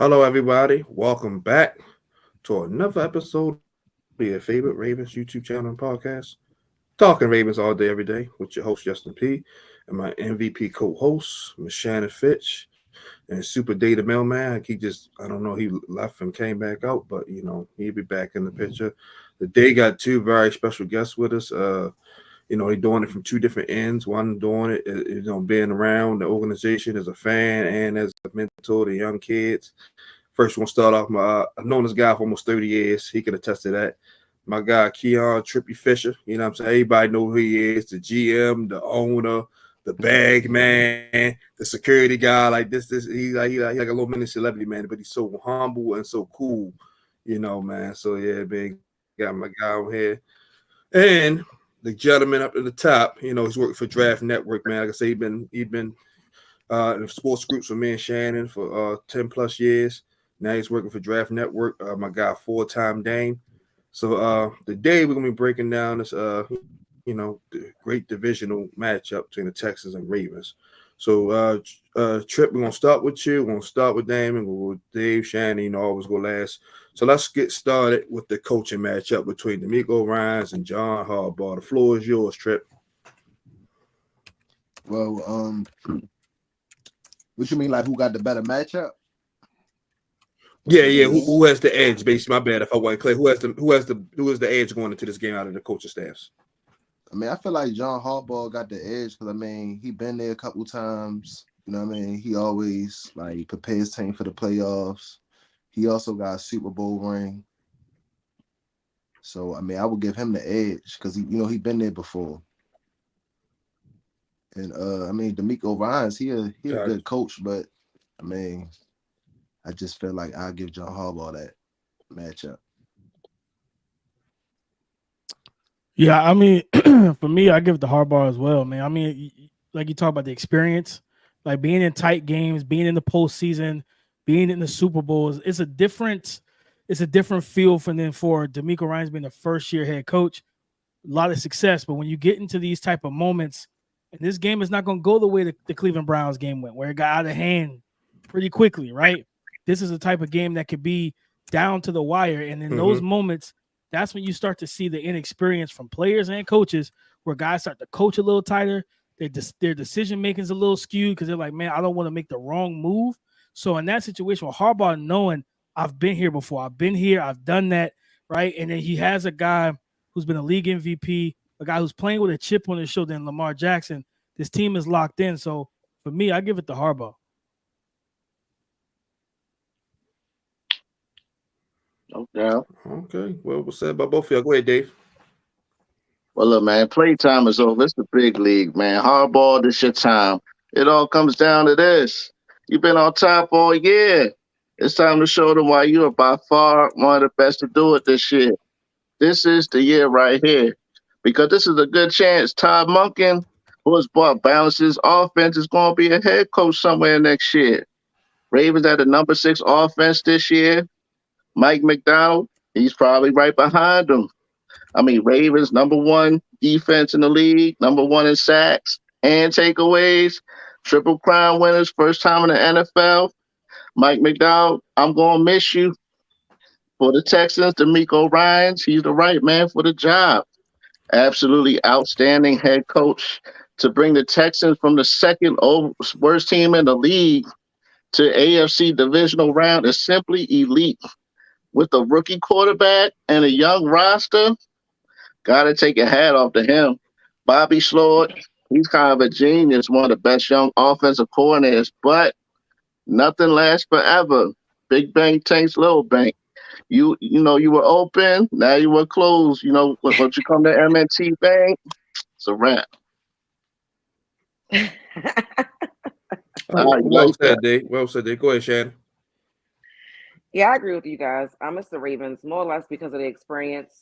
Hello, everybody. Welcome back to another episode of your favorite Ravens YouTube channel and podcast. Talking Ravens all day, every day, with your host, Justin P., and my MVP co-host, Ms. Shannon Finch, and Super Data Mailman. I don't know, he left and came back out, but, he'll be back in the picture. Today got two very special guests with us. They're doing it from two different ends. One doing it, being around the organization as a fan and as a mentor to young kids. First, we're gonna start off. I've known this guy for almost 30 years. He can attest to that. My guy Keon Trippy Fisher. You know what I'm saying? Everybody know who he is. The GM, the owner, the bag man, the security guy. Like this. He like a little mini celebrity man, but he's so humble and so cool. Man. So yeah, man, got my guy on here. And the gentleman up at the top, he's working for Draft Network, man. Like I say, he been in sports groups with me and Shannon for 10 plus years. Now he's working for Draft Network. My guy, Time Dame. So today we're gonna be breaking down this the great divisional matchup between the Texans and Ravens. So Trip, we're gonna start with you. We're gonna start with Dame and we'll go with Dave, Shannon, always go last. So let's get started with the coaching matchup between D'Amico Ryans and John Harbaugh. The floor is yours, Trip. Well, what you mean, like who got the better matchup? Yeah. Who has the edge? Basically, my bad if I wasn't clear. Who has the edge going into this game out of the coaching staffs? I mean, I feel like John Harbaugh got the edge because he been there a couple times. He always prepare his team for the playoffs. He also got a Super Bowl ring. So I would give him the edge because he been there before. And D'Amico Ryans, he a good coach, but I just feel like I'll give John Harbaugh that matchup. Yeah, for me, I give it to Harbaugh as well, man. Like you talk about the experience, like being in tight games, being in the postseason, being in the Super Bowls. It's a different feel for D'Amico Ryans being the first year head coach. A lot of success, but when you get into these type of moments, and this game is not going to go the way the Cleveland Browns game went, where it got out of hand pretty quickly, right? This is a type of game that could be down to the wire, and in those moments, that's when you start to see the inexperience from players and coaches, where guys start to coach a little tighter. Their decision making is a little skewed because they're like, man, I don't want to make the wrong move. So in that situation, with Harbaugh knowing I've been here before, I've been here, I've done that, right? And then he has a guy who's been a league MVP, a guy who's playing with a chip on his shoulder, and Lamar Jackson. This team is locked in. So for me, I give it to Harbaugh. Okay. Well, what's said by both of y'all? Go ahead, Dave. Well, look, man, playtime is over. It's the big league, man. Hardball, this your time. It all comes down to this. You've been on top all year. It's time to show them why you are by far one of the best to do it this year. This is the year right here. Because this is a good chance. Todd Monken, who has bought balances offense, is going to be a head coach somewhere next year. Ravens had the number 6 offense this year. Mike McDonald, he's probably right behind him. Ravens, number 1 defense in the league, number 1 in sacks and takeaways, Triple Crown winners, first time in the NFL. Mike McDowell, I'm going to miss you. For the Texans, D'Amico Ryans, he's the right man for the job. Absolutely outstanding head coach to bring the Texans from the second worst team in the league to AFC Divisional Round is simply elite. With a rookie quarterback and a young roster, got to take a hat off to him. Bobby Sloyd, he's kind of a genius, one of the best young offensive coordinators, but nothing lasts forever. Big bank takes little bank. You were open, now you were closed. Once you come to M&T Bank, it's a wrap. Well said, Dave. Well said, Dave. Go ahead, Shannon. Yeah, I agree with you guys. It's the Ravens, more or less because of the experience.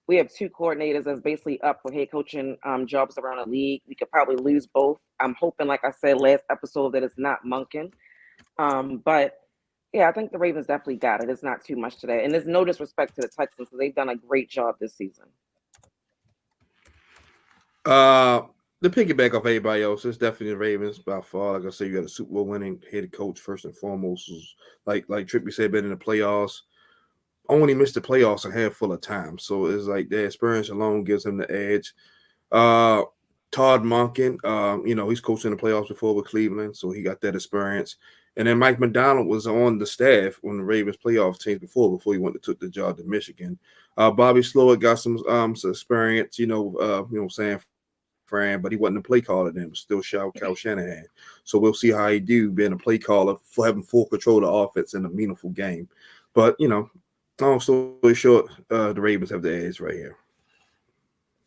We have 2 coordinators that's basically up for head coaching jobs around the league. We could probably lose both. I'm hoping, like I said last episode, that it's not Monken. But yeah, I think the Ravens definitely got it. It's not too much today. And there's no disrespect to the Texans, so they've done a great job this season. The piggyback of everybody else, it's definitely the Ravens by far. Like I said, you got a Super Bowl winning head coach first and foremost. Like Trippy said, been in the playoffs. Only missed the playoffs a handful of times. So it's like the experience alone gives him the edge. Uh, Todd Monken, he's coached in the playoffs before with Cleveland, so he got that experience. And then Mike McDonald was on the staff on the Ravens playoff teams before he went to took the job to Michigan. Bobby Slowick got some experience, San Fran, but he wasn't a play caller then, but still Cal Shanahan. So we'll see how he do being a play caller for having full control of the offense in a meaningful game. But long story short, the Ravens have the edge right here.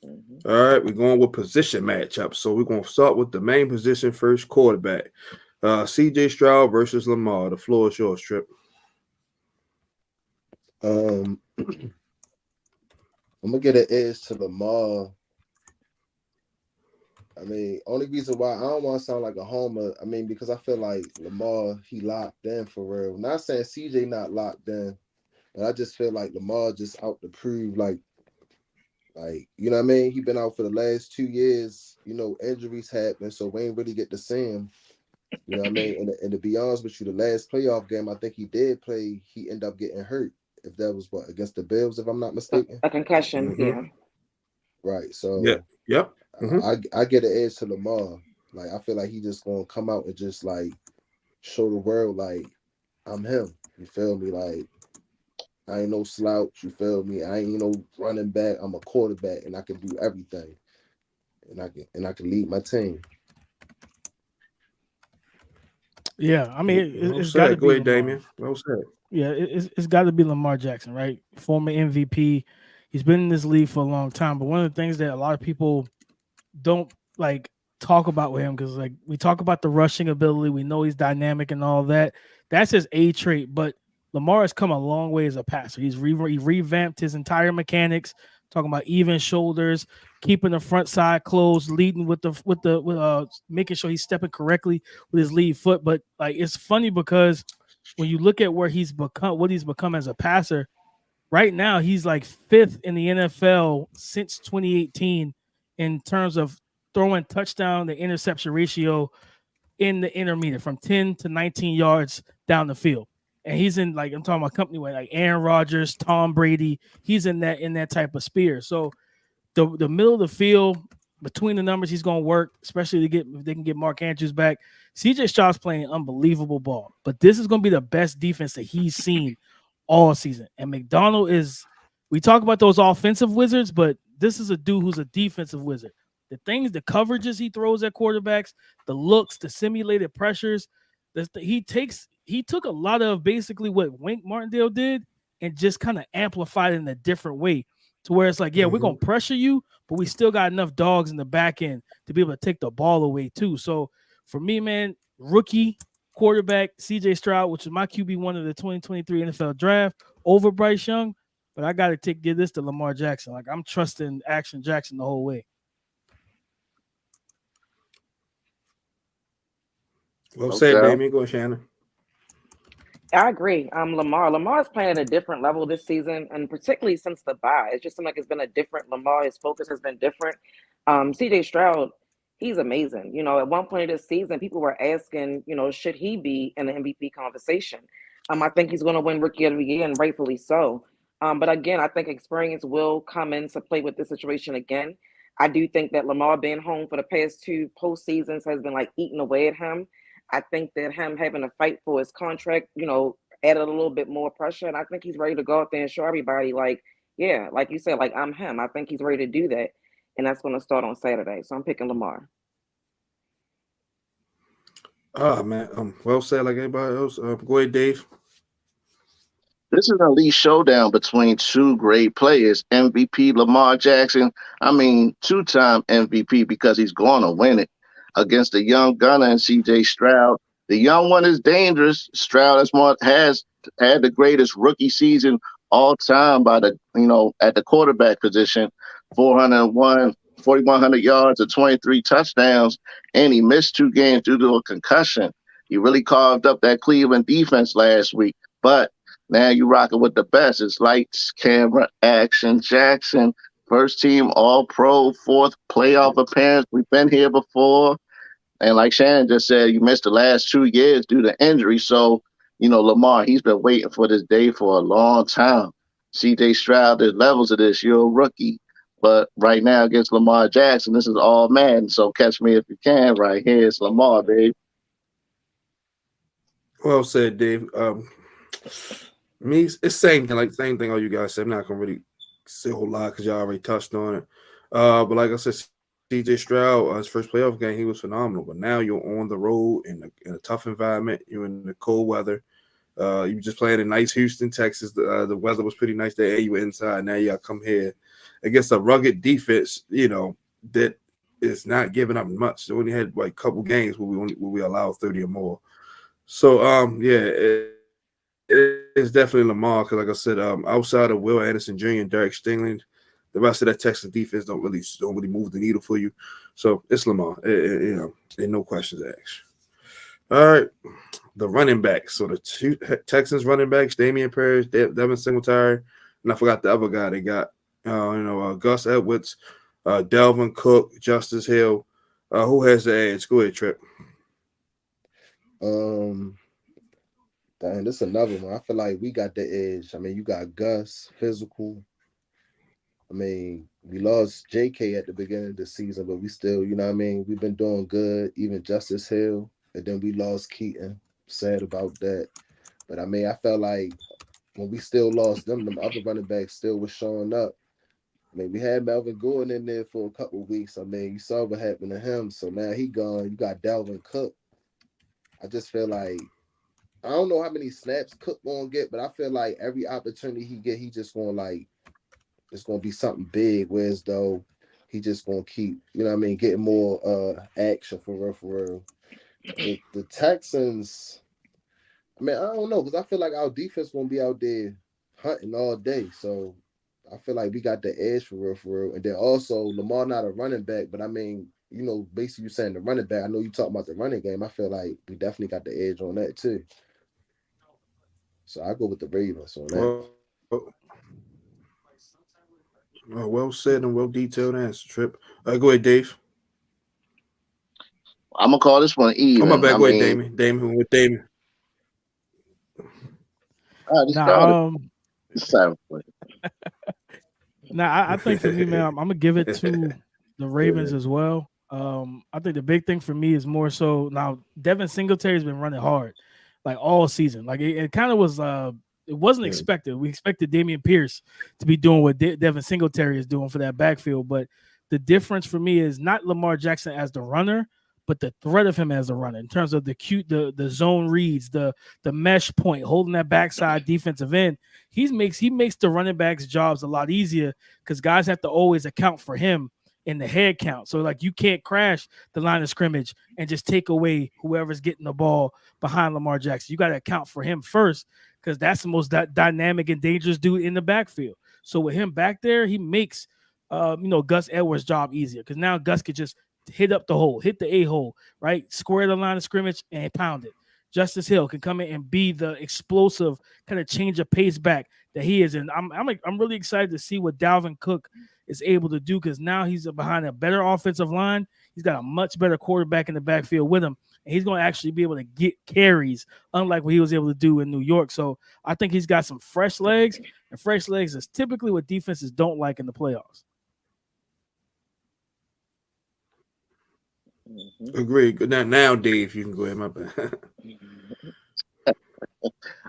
Mm-hmm. All right, we're going with position matchups. So we're going to start with the main position first, quarterback. CJ Stroud versus Lamar. The floor is yours, Trip. I'm gonna get an edge to Lamar. I mean, only reason why I don't want to sound like a homer, because I feel like Lamar, he locked in for real. Not saying CJ not locked in, but I just feel like Lamar just out to prove, like, you know what I mean? He been out for the last 2 years. Injuries happen, so we ain't really get to see him. You know what I mean? And to be honest with you, the last playoff game I think he did play, he ended up getting hurt. If that was against the Bills, if I'm not mistaken. A concussion, Mm-hmm. yeah. Right. So Yep. Mm-hmm. I get an edge to Lamar. Like, I feel like he just gonna come out and just like show the world like I'm him. You feel me? Like, I ain't no slouch. You feel me? I ain't no running back. I'm a quarterback, and I can do everything. And I can lead my team. Yeah, I mean, it's got to be go ahead, Lamar. Damian. Well said. Yeah, it's got to be Lamar Jackson, right? Former MVP. He's been in this league for a long time. But one of the things that a lot of people don't like talk about with him, because like we talk about the rushing ability, we know he's dynamic and all that. That's his A trait. But Lamar has come a long way as a passer. He revamped his entire mechanics, talking about even shoulders, keeping the front side closed, leading with making sure he's stepping correctly with his lead foot. But like, it's funny because when you look at where he's become, what he's become as a passer, right now he's like 5th in the NFL since 2018 in terms of throwing touchdown to interception ratio in the intermediate from 10 to 19 yards down the field. And he's in, like, I'm talking about company with like Aaron Rodgers, Tom Brady. He's in that type of sphere. So the middle of the field, between the numbers, he's going to work, especially if they can get Mark Andrews back. CJ Stroud's playing unbelievable ball, but this is going to be the best defense that he's seen all season. And McDonald we talk about those offensive wizards, but this is a dude who's a defensive wizard. The coverages he throws at quarterbacks, the looks, the simulated pressures, he took a lot of basically what Wink Martindale did and just kind of amplified it in a different way, to where it's like, yeah, we're going to pressure you, but we still got enough dogs in the back end to be able to take the ball away too. So for me, man, rookie quarterback CJ Stroud, which is my QB1 of the 2023 NFL draft, over Bryce Young, but I got to give this to Lamar Jackson. Like, I'm trusting Action Jackson the whole way. Well said, Damian. Go ahead, Shannon. I agree. Lamar's playing at a different level this season, and particularly since the bye. It just seems like it's been a different Lamar. His focus has been different. CJ Stroud, he's amazing. At one point of this season, people were asking, should he be in the MVP conversation? I think he's going to win Rookie of the Year, and rightfully so. But again, I think experience will come into play with this situation again. I do think that Lamar being home for the past 2 postseasons has been like eating away at him. I think that him having to fight for his contract, added a little bit more pressure. And I think he's ready to go out there and show everybody, like, yeah, like you said, like, I'm him. I think he's ready to do that. And that's going to start on Saturday. So I'm picking Lamar. Man. Well said, like everybody else. Go ahead, Dave. This is an elite showdown between 2 great players. MVP Lamar Jackson, 2-time MVP because he's going to win it, against the young gunner and CJ Stroud. The young one is dangerous. Stroud has had the greatest rookie season all time at the quarterback position, 4,100 yards and 23 touchdowns, and he missed 2 games due to a concussion. He really carved up that Cleveland defense last week, but now you're rocking with the best. It's lights, camera, action, Jackson. first team All Pro, fourth playoff appearance. We've been here before. And like Shannon just said, you missed the last 2 years due to injury. So, Lamar, he's been waiting for this day for a long time. CJ Stroud, there's levels of this. You're a rookie. But right now against Lamar Jackson, this is all Madden. So catch me if you can. Right here, it's Lamar, babe. Well said, Dave. Me, it's same thing all you guys said. I'm not gonna really say a whole lot because y'all already touched on it. But like I said, CJ Stroud, his first playoff game, he was phenomenal. But now you're on the road in a tough environment. You're in the cold weather. You were just playing in nice Houston, Texas. The weather was pretty nice there. You were inside. Now you got to come here against a rugged defense, that is not giving up much. They only had like a couple games where we allowed 30 or more. So, it's definitely Lamar because, like I said, outside of Will Anderson Jr. and Derek Stingley, the rest of that Texas defense don't really move the needle for you. So it's Lamar. Ain't no questions asked. All right, the running backs. So the two Texans running backs, Damian Parsons, Devin Singletary, and I forgot the other guy they got. Gus Edwards, Delvin Cook, Justice Hill. Who has the edge? Go ahead, Trip. Damn, this is another one. I feel like we got the edge. I mean, you got Gus, physical. I mean, we lost JK at the beginning of the season, but we still, we've been doing good. Even Justice Hill, and then we lost Keaton. Sad about that. But I mean, I felt like when we still lost them, the other running backs still was showing up. I mean, we had Melvin Gordon in there for a couple of weeks. I mean, you saw what happened to him. So now he gone. You got Dalvin Cook. I just feel like I don't know how many snaps Cook gonna get, but I feel like every opportunity he get, he just gonna it's gonna be something big. Whereas though he just gonna keep, getting more action for real. The Texans, I mean, I don't know, because I feel like our defense gonna be out there hunting all day. So I feel like we got the edge for real. And then also Lamar not a running back, but I mean, basically you saying the running back. I know you talking about the running game. I feel like we definitely got the edge on that too. So I go with the Ravens on that. Well said and well detailed answer, Trip. Go ahead, Dave. I'm gonna call this one even. Oh my bad. Go ahead, Damon. Damon with Damon. I think for me, man, I'm gonna give it to the Ravens as well. I think the big thing for me is more so now Devin Singletary has been running hard like all season. Like it kind of was it wasn't expected. We expected Dameon Pierce to be doing what Devin Singletary is doing for that backfield, but the difference for me is not Lamar Jackson as the runner, but the threat of him as a runner in terms of the zone reads, the mesh point, holding that backside defensive end. He makes the running backs' jobs a lot easier because guys have to always account for him in the head count. So like you can't crash the line of scrimmage and just take away whoever's getting the ball behind Lamar Jackson. You got to account for him first because that's the most dynamic and dangerous dude in the backfield. So with him back there, he makes Gus Edwards' job easier because now Gus could just hit up the hole, hit the A-hole, right? Square the line of scrimmage and pound it. Justice Hill can come in and be the explosive kind of change of pace back that he is. And I'm really excited to see what Dalvin Cook is able to do because now he's behind a better offensive line. He's got a much better quarterback in the backfield with him. And he's going to actually be able to get carries, unlike what he was able to do in New York. So I think he's got some fresh legs, and fresh legs is typically what defenses don't like in the playoffs. Agreed. Now, Dave, you can go ahead. My bad.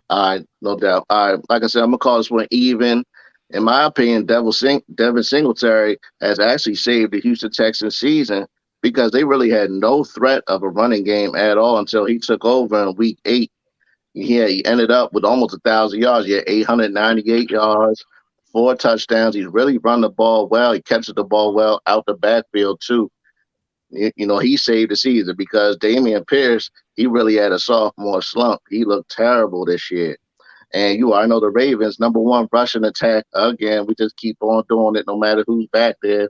All right, no doubt. All right, like I said, I'm gonna call this one even. In my opinion, Devin Singletary has actually saved the Houston Texans season because they really had no threat of a running game at all until he took over in Week 8. Yeah, he ended up with almost 1,000 yards. He had 898 yards, 4 touchdowns. He's really run the ball well. He catches the ball well out the backfield too. He saved the season because Dameon Pierce, he really had a sophomore slump. He looked terrible this year. And I know the Ravens, number 1 rushing attack. Again, we just keep on doing it no matter who's back there.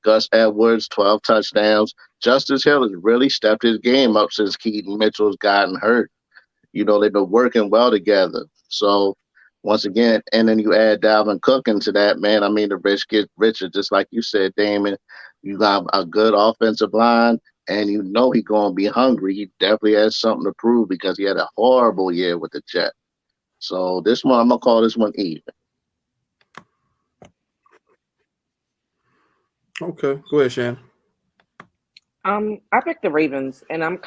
Gus Edwards, 12 touchdowns. Justice Hill has really stepped his game up since Keaton Mitchell's gotten hurt. They've been working well together. So Once again, and then you add Dalvin Cook into that, man. I mean, the rich get richer, just like you said, Damon. You got a good offensive line, and you know he's going to be hungry. He definitely has something to prove because he had a horrible year with the Jets. So this one, I'm gonna call this one even. Okay, go ahead, Shannon. I picked the Ravens, and I'm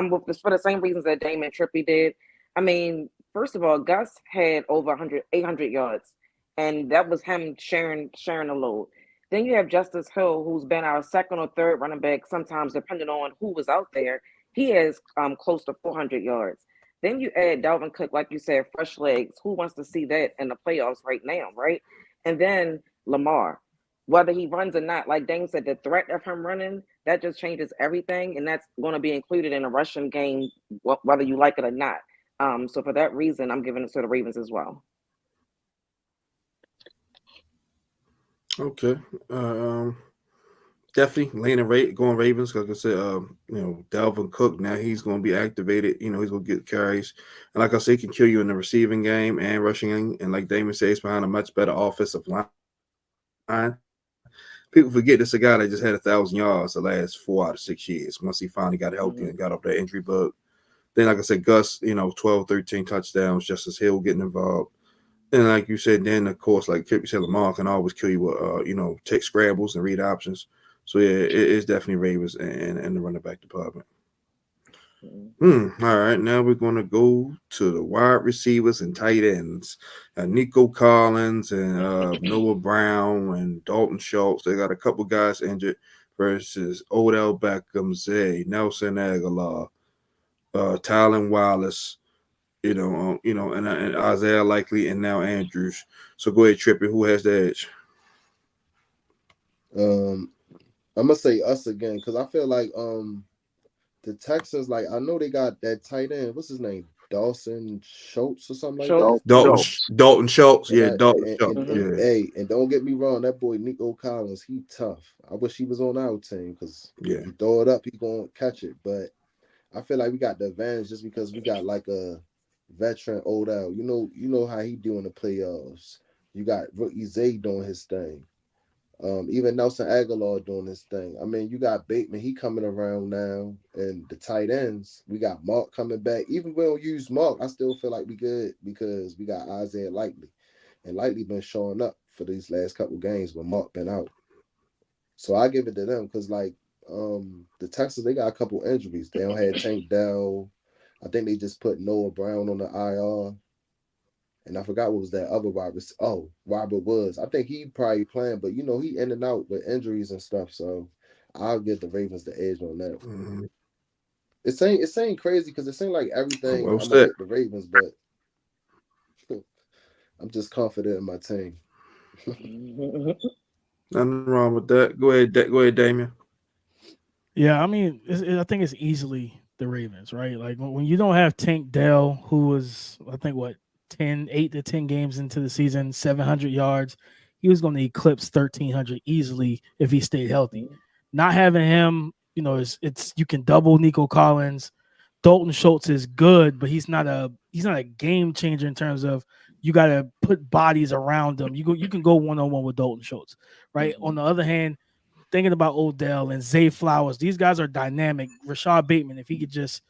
with this for the same reasons that Damon Trippy did. I mean, first of all, Gus had over 800 yards, and that was him sharing the load. Then you have Justice Hill, who's been our second or third running back, sometimes depending on who was out there. He has close to 400 yards. Then you add Dalvin Cook, like you said, fresh legs. Who wants to see that in the playoffs right now, right? And then Lamar, whether he runs or not, like Dane said, the threat of him running, that just changes everything, and that's going to be included in a rushing game, whether you like it or not. So for that reason, I'm giving it to the Ravens as well. Okay. Definitely going Ravens. Like I said, Dalvin Cook, now he's going to be activated. He's going to get carries. And like I said, he can kill you in the receiving game and rushing game. And like Damon says, behind a much better offensive line. People forget this is a guy that just had 1,000 yards the last 4 out of 6 years. Once he finally got healthy and got off that injury bug. Then, like I said, Gus, 12, 13 touchdowns, Justice Hill getting involved. And like you said, then, of course, like Trippy said, Lamar can always kill you with, take scrambles and read options. So, yeah, it is definitely Ravens and the running back department. All right, now we're going to go to the wide receivers and tight ends. Nico Collins and Noah Brown and Dalton Schultz. They got a couple guys injured versus Odell Beckham, Zay, Nelson Aguilar, Tylen Wallace, and Isaiah Likely and now Andrews. So go ahead, Trippy. Who has the edge? I'm gonna say us again because I feel like the Texans, like I know they got that tight end. What's his name? Dawson Schultz or something like Schultz. that. Dalton Schultz. And Yeah, Dalton Schultz. and hey, and don't get me wrong, that boy Nico Collins, he tough. I wish he was on our team because you throw it up, he gonna catch it. But I feel like we got the advantage just because we got like a veteran Odell. You know how he do in the playoffs. You got rookie Zay doing his thing. Even Nelson Aguilar doing his thing. I mean, you got Bateman, he coming around now, and the tight ends, we got Mark coming back. Even if we don't use Mark, I still feel like we good because we got Isaiah Likely. And Likely been showing up for these last couple games when Mark been out. So I give it to them because like the Texans, they got a couple injuries. They don't have Tank Dell. I think they just put Noah Brown on the IR. And I forgot what was that other wide receiver. Oh, Robert Woods. I think he probably playing, but he in and out with injuries and stuff. So I'll give the Ravens the edge on that. Mm-hmm. It ain't crazy because it seems like everything I'm gonna pick the Ravens, but I'm just confident in my team. Nothing wrong with that. Go ahead, Damien. Yeah, I mean, I think it's easily the Ravens, right? Like when you don't have Tank Dell, who was, I think, 8 to 10 games into the season, 700 yards. He was going to eclipse 1,300 easily if he stayed healthy. Not having him, it's you can double Nico Collins. Dalton Schultz is good, but he's not a game changer in terms of you got to put bodies around him. You can go one-on-one with Dalton Schultz, right? Mm-hmm. On the other hand, thinking about Odell and Zay Flowers, these guys are dynamic. Rashad Bateman, if he could just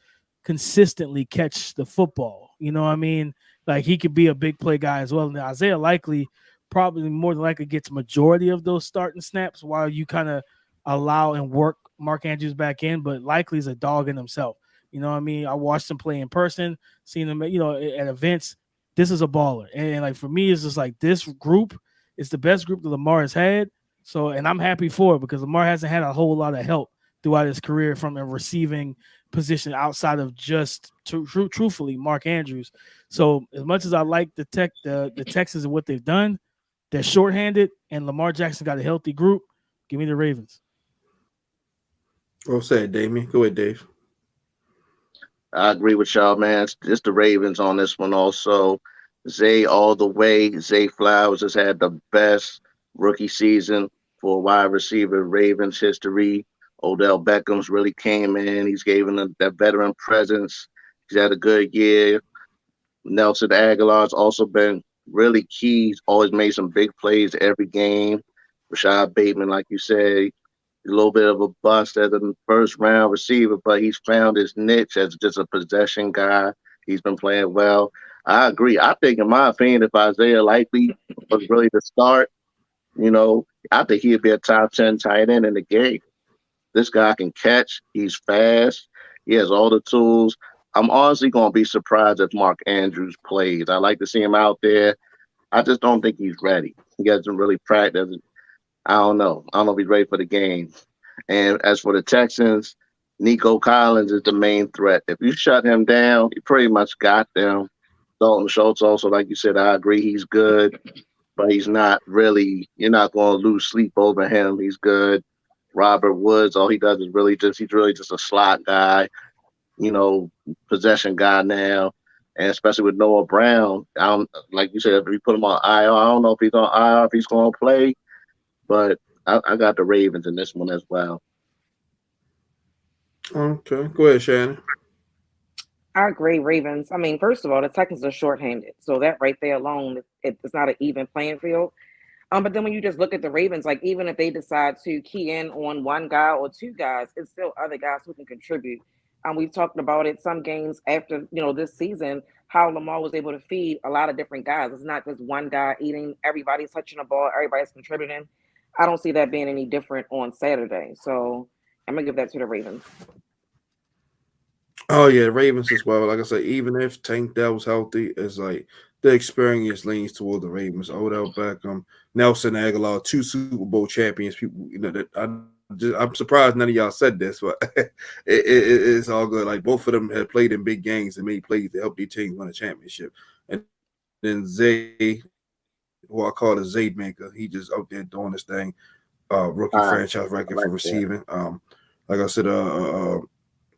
consistently catch the football, you know what I mean? Like he could be a big play guy as well. And Isaiah Likely probably more than likely gets majority of those starting snaps while you kind of allow and work Mark Andrews back in. But Likely is a dog in himself. You know what I mean? I watched him play in person, seen him, at events. This is a baller. And like for me, it's just like this group is the best group that Lamar has had. So, and I'm happy for it because Lamar hasn't had a whole lot of help throughout his career from a receiving position outside of just truthfully Mark Andrews. So as much as I like the Texans and what they've done, they're shorthanded and Lamar Jackson got a healthy group. Give me the Ravens. Well said, Damien. Go ahead, Dave. I agree with y'all, man. It's the Ravens on this one also. Zay all the way. Zay Flowers has had the best rookie season for wide receiver Ravens history. Odell Beckham's really came in. He's given that veteran presence. He's had a good year. Nelson Aguilar's also been really key. He's always made some big plays every game. Rashad Bateman, like you said, a little bit of a bust as a first round receiver, but he's found his niche as just a possession guy. He's been playing well. I agree. I think, in my opinion, if Isaiah Likely was really the start, I think he'd be a top 10 tight end in the game. This guy can catch. He's fast. He has all the tools. I'm honestly going to be surprised if Mark Andrews plays. I like to see him out there. I just don't think he's ready. He hasn't really practiced. I don't know. I don't know if he's ready for the game. And as for the Texans, Nico Collins is the main threat. If you shut him down, you pretty much got them. Dalton Schultz also, like you said, I agree, he's good, but he's not really, you're not going to lose sleep over him. He's good. Robert Woods, all he does is he's really just a slot guy, possession guy now. And especially with Noah Brown, like you said, if we put him on IR, I don't know if he's on IR, if he's going to play, but I got the Ravens in this one as well. Okay, go ahead, Shannon. I agree, Ravens. I mean, first of all, the Texans are shorthanded, so that right there alone, it's not an even playing field. But then when you just look at the Ravens, like even if they decide to key in on one guy or two guys, it's still other guys who can contribute. We've talked about it some games after this season, how Lamar was able to feed a lot of different guys. It's not just one guy eating; everybody's touching the ball, everybody's contributing. I don't see that being any different on Saturday. So I'm gonna give that to the Ravens. Oh yeah, Ravens as well. Like I said, even if Tank Dell was healthy, it's like the experience leans toward the Ravens. Odell Beckham, Nelson Aguilar, 2 Super Bowl champions. People, that I'm surprised none of y'all said this, but it's all good. Like both of them had played in big games and made plays to help their teams win a championship. And then Zay, who I call the Zayd Maker, he just out there doing this thing. Rookie franchise record for receiving. Like I said,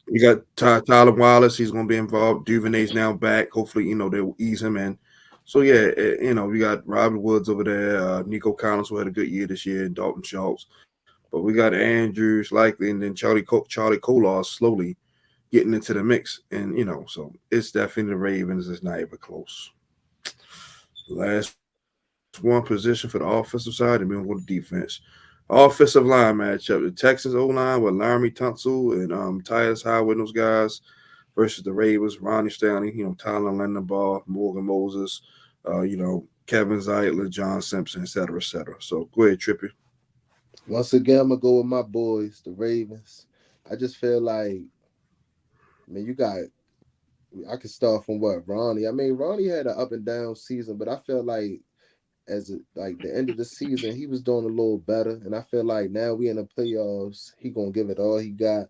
you got Tyler Wallace. He's going to be involved. Duvernay's now back. Hopefully, they'll ease him in. So, yeah, we got Robert Woods over there. Nico Collins, who had a good year this year, and Dalton Schultz. But we got Andrews likely, and then Charlie Kolar slowly getting into the mix. And, so it's definitely the Ravens. It's not even close. Last one position for the offensive side, and we're going to go to defense. Offensive line matchup: the Texans O-line with Laramie Tunsil and Tyus Howard, those guys, versus the Ravens, Ronnie Stanley, Tyler Lindenbaugh, Morgan Moses, Kevin Zeitler, John Simpson, et cetera, et cetera. So go ahead, Trippy. Once again, I'm gonna go with my boys, the Ravens. I just feel like, I can start from Ronnie. I mean, Ronnie had an up and down season, but I feel like the end of the season, he was doing a little better. And I feel like now we in the playoffs, he gonna give it all he got.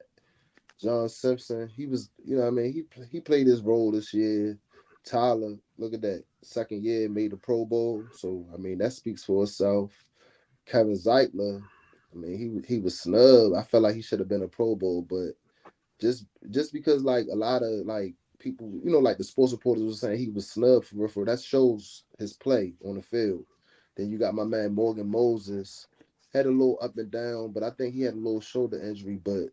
John Simpson, he was, he played his role this year. Tyler, look at that. Second year, made the Pro Bowl. So, that speaks for itself. Kevin Zeitler, he was snubbed. I felt like he should have been a Pro Bowl, but just because a lot of people, the sports reporters were saying he was snubbed for that shows his play on the field. Then you got my man Morgan Moses, had a little up and down, but I think he had a little shoulder injury. But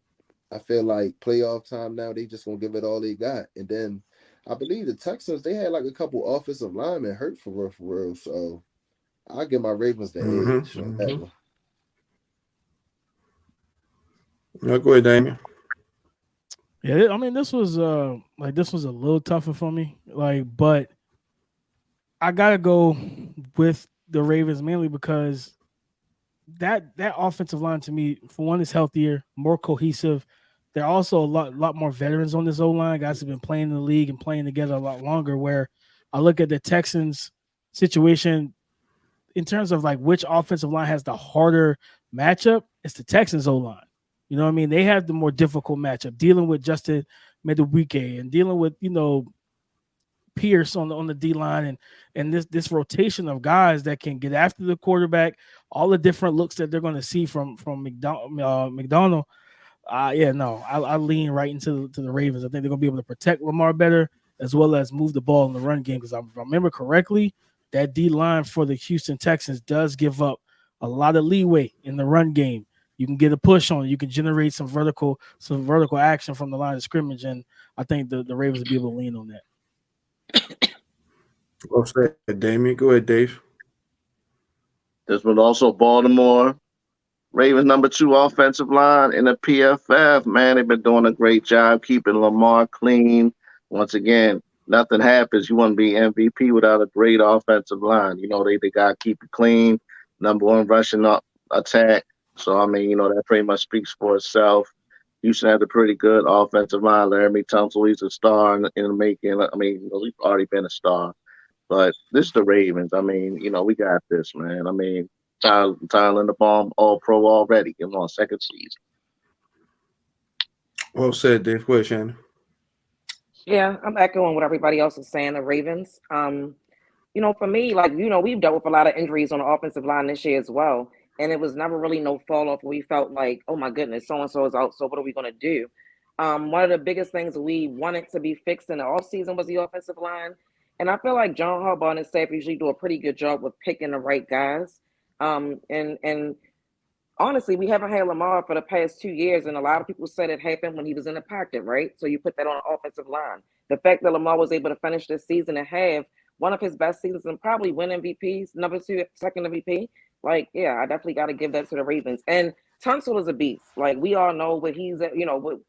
I feel like playoff time now, they just gonna give it all they got. And then I believe the Texans, they had a couple offensive linemen hurt for real. So I'll give my Ravens the edge on that one. Now go ahead, Damian. Yeah, this was a little tougher for me. But I gotta go with the Ravens mainly because that offensive line to me, for one, is healthier, more cohesive. There are also a lot more veterans on this O-line, guys who've been playing in the league and playing together a lot longer. Where I look at the Texans situation in terms of which offensive line has the harder matchup, it's the Texans O-line. You know what I mean? They have the more difficult matchup, dealing with Justin Madubuike and dealing with, Pierce on the D-line and this rotation of guys that can get after the quarterback, all the different looks that they're going to see from McDonald. I lean right into the Ravens. I think they're going to be able to protect Lamar better as well as move the ball in the run game because if I remember correctly, that D-line for the Houston Texans does give up a lot of leeway in the run game. You can get a push on it. You can generate some vertical action from the line of scrimmage, and I think the Ravens will be able to lean on that. Well said, Damien. Go ahead, Dave. This was also Baltimore Ravens #2 offensive line in the PFF. Man, they've been doing a great job keeping Lamar clean. Once again, nothing happens. You want to be MVP without a great offensive line. They got to keep it clean. #1 rushing up attack. So, I mean, that pretty much speaks for itself. Houston had a pretty good offensive line. Laramie Tunsil, he's a star in the making. I mean, he's already been a star. But this is the Ravens. I mean, we got this, man. I mean, Tyler Linderbaum, all pro already. Come on, second season. Well said, Dave. Go ahead, Shannon. Yeah, I'm echoing what everybody else is saying. The Ravens. For me, we've dealt with a lot of injuries on the offensive line this year as well. And it was never really no fall off where we felt like, oh my goodness, so and so is out. So what are we gonna do? One of the biggest things we wanted to be fixed in the offseason was the offensive line. And I feel like John Harbaugh and his staff usually do a pretty good job with picking the right guys. And honestly, we haven't had Lamar for the past 2 years, and a lot of people said it happened when he was in the pocket, right? So you put that on the offensive line. The fact that Lamar was able to finish this season and have one of his best seasons and probably win MVPs, #2, second MVP. Like, yeah, I definitely got to give that to the Ravens. And Tunsil is a beast. Like, we all know what he's at,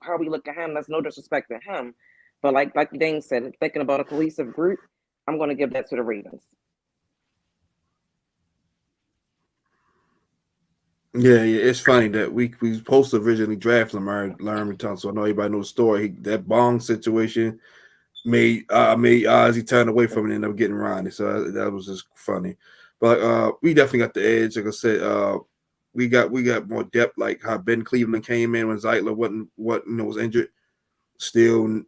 how we look at him. That's no disrespect to him. But like Dane said, thinking about a cohesive group, I'm going to give that to the Ravens. Yeah, it's funny that we supposed to originally draft Laramie Tunsil. I know everybody knows the story. That bong situation made Ozzy turn away from it and ended up getting Ronnie. So that was just funny. But we definitely got the edge. Like I said, we got more depth. Like how Ben Cleveland came in when Zeitler was injured. Still,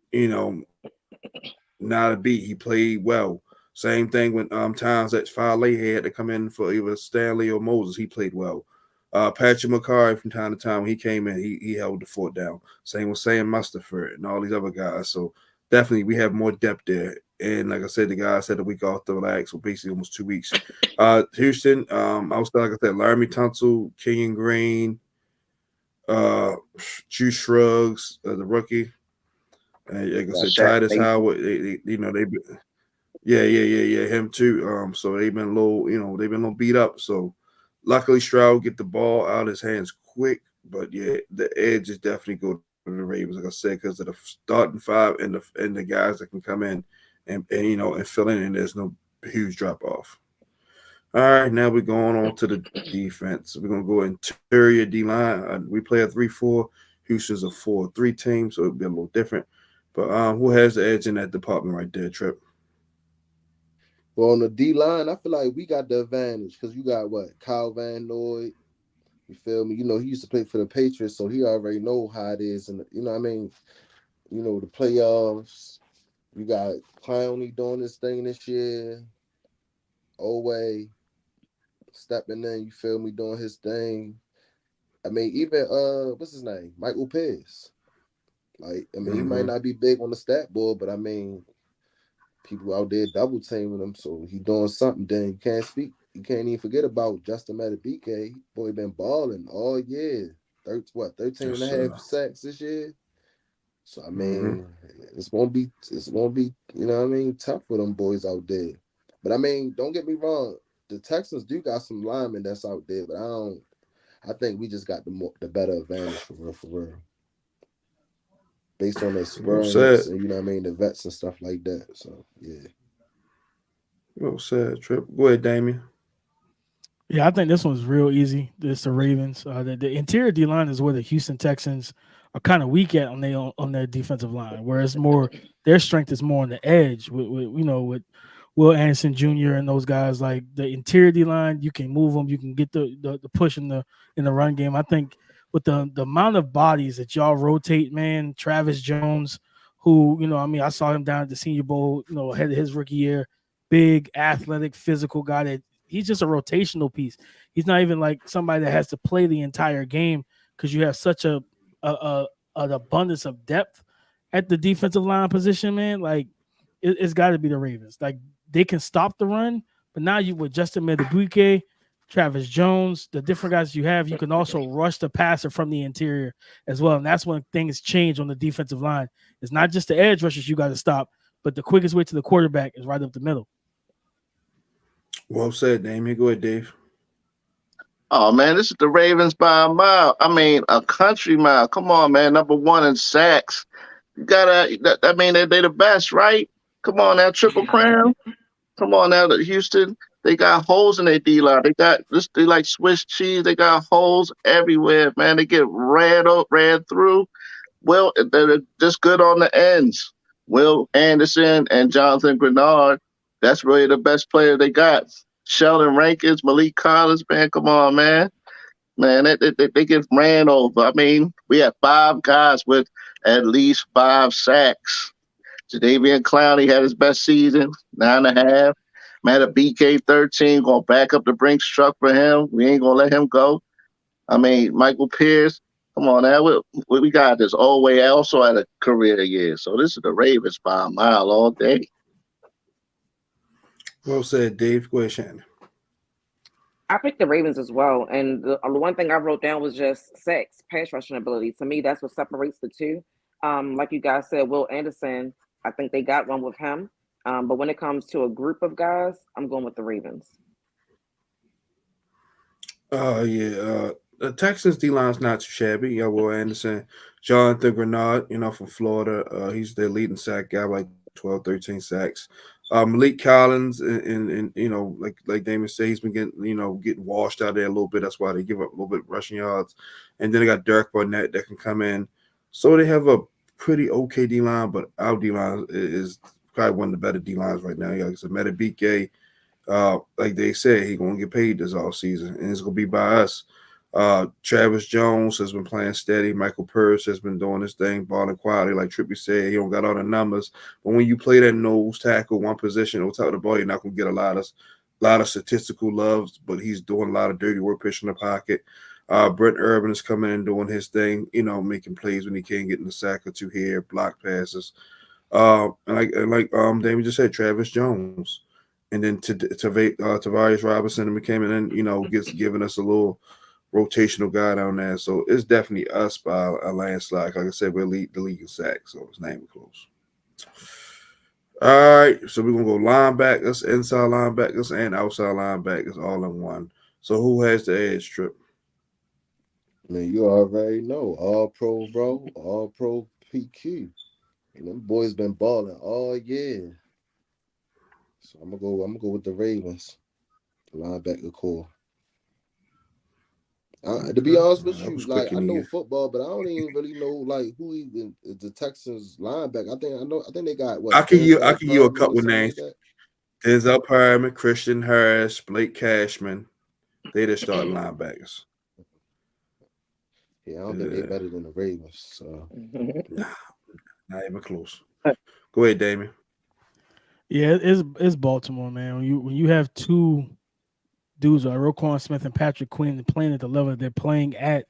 not a beat. He played well. Same thing when times that Fale had to come in for either Stanley or Moses. He played well. Patrick McCarry from time to time when he came in, he held the fort down. Same with Sam Mustaford and all these other guys. So definitely we have more depth there. And like I said, the guys had a week off to relax, so basically almost 2 weeks. Houston, like I said, Laramie Tunsil, Kenyon Green, Juice Shrugs, the rookie. Like I said, Titus Howard, him too. So they've been they've been a little beat up. So luckily Stroud get the ball out of his hands quick. But yeah, the edge is definitely go to the Ravens, like I said, because of the starting five and the guys that can come in and fill in, and there's no huge drop off. All right, now we're going on to the defense. We're gonna go interior D line. We play a 3-4. Houston's a 4-3 team, so it'll be a little different. But who has the edge in that department right there, Trip? Well, on the D line, I feel like we got the advantage because you got Kyle Van Noy. You feel me? He used to play for the Patriots, so he already know how it is. And what I mean? The playoffs. You got Clowney doing this thing this year. Owe stepping in, you feel me, doing his thing. I mean, even what's his name? Michael Pierce. Like, I mean, he might not be big on the stat board, but I mean, people out there double teaming him, so he doing something. Then you can't speak. You can't even forget about Justin Madubuike. Boy, been balling all year. 13 and a half sacks this year. So I mean, it's gonna be tough for them boys out there. But I mean, don't get me wrong. The Texans do got some linemen that's out there, but I think we just got the better advantage for real. Based on their experience and the vets and stuff like that. So yeah. Well said, Trip. Go ahead, Damien. Yeah, I think this one's real easy. This the Ravens. The interior D line is where the Houston Texans are kind of weak at on their defensive line, whereas their strength is more on the edge with Will Anderson Jr. and those guys. Like the interior D line, you can move them, you can get the push in the run game. I think with the amount of bodies that y'all rotate, man, Travis Jones, who I saw him down at the Senior Bowl, ahead of his rookie year, big, athletic, physical guy that. He's just a rotational piece. He's not even like somebody that has to play the entire game because you have such an abundance of depth at the defensive line position, man. Like it's got to be the Ravens. Like they can stop the run, but now you with Justin Madubuike, Travis Jones, the different guys you have, you can also rush the passer from the interior as well. And that's when things change on the defensive line. It's not just the edge rushers you got to stop, but the quickest way to the quarterback is right up the middle. Well said, Damien. Go ahead, Dave. Oh man, this is the Ravens by a mile. I mean, a country mile. Come on, man. Number one in sacks. You gotta. I mean, they the best, right? Come on now, triple crown. Come on now, Houston. They got holes in their D line. They got this. They like Swiss cheese. They got holes everywhere, man. They get ran through. Well, they're just good on the ends. Will Anderson and Jonathan Grenard. That's really the best player they got. Sheldon Rankins, Malik Collins, man. Come on, man. Man, they get ran over. I mean, we had 5 guys with at least 5 sacks. Jadeveon Clowney had his best season, 9.5. Man, a BK 13 gonna back up the Brinks truck for him. We ain't gonna let him go. I mean, Michael Pierce, come on now. We got this all way. I also had a career year. So this is the Ravens by a mile all day. Well said, Dave. Go ahead, Shannon. I picked the Ravens as well, and the one thing I wrote down was just sacks, pass rushing ability. To me, that's what separates the two. Like you guys said, Will Anderson, I think they got one with him. But when it comes to a group of guys, I'm going with the Ravens. Yeah. The Texans D line's not too shabby. Yeah, Will Anderson, Jonathan Grenard, from Florida. He's their leading sack guy, like 12, 13 sacks. Malik Collins and like Damon said, he's been getting washed out there a little bit. That's why they give up a little bit rushing yards. And then they got Derek Barnett that can come in. So they have a pretty okay D line, but our D line is probably one of the better D lines right now. Like I said, Metabike, like they said, he's gonna get paid this all season, and it's gonna be by us. Travis Jones has been playing steady. Michael Purse has been doing his thing, balling quietly. Like Trippy said, he don't got all the numbers. But when you play that nose tackle, one position on top of the ball, you're not gonna get a lot of statistical loves. But he's doing a lot of dirty work, pitching the pocket. Brent Urban is coming in doing his thing, making plays when he can, getting a sack or two here, block passes. And like Damon just said, Travis Jones, and then Tavares Robinson came in and gets giving us a little rotational guy down there. So it's definitely us by a landslide. Like I said, we're the league in sacks, so it's not even close. All right, so we're gonna go linebackers, inside linebackers, and outside linebackers all in one. So who has the edge, Trip? Man, you already know. All pro, bro. All pro PQ. And them boys been balling all year. So I'm gonna go with the Ravens. The linebacker core. To be honest with you, like I know football, but I don't even really know like who even is the Texans linebacker. I think they got what? I can give you a couple names. Like Denzel Perriman, Christian Harris, Blake Cashman. They just starting linebackers. Yeah, I don't think they're better than the Ravens. So not even close. Go ahead, Damien. Yeah, it's Baltimore, man. When you have two dudes like Roquan Smith and Patrick Quinn playing at the level they're playing at,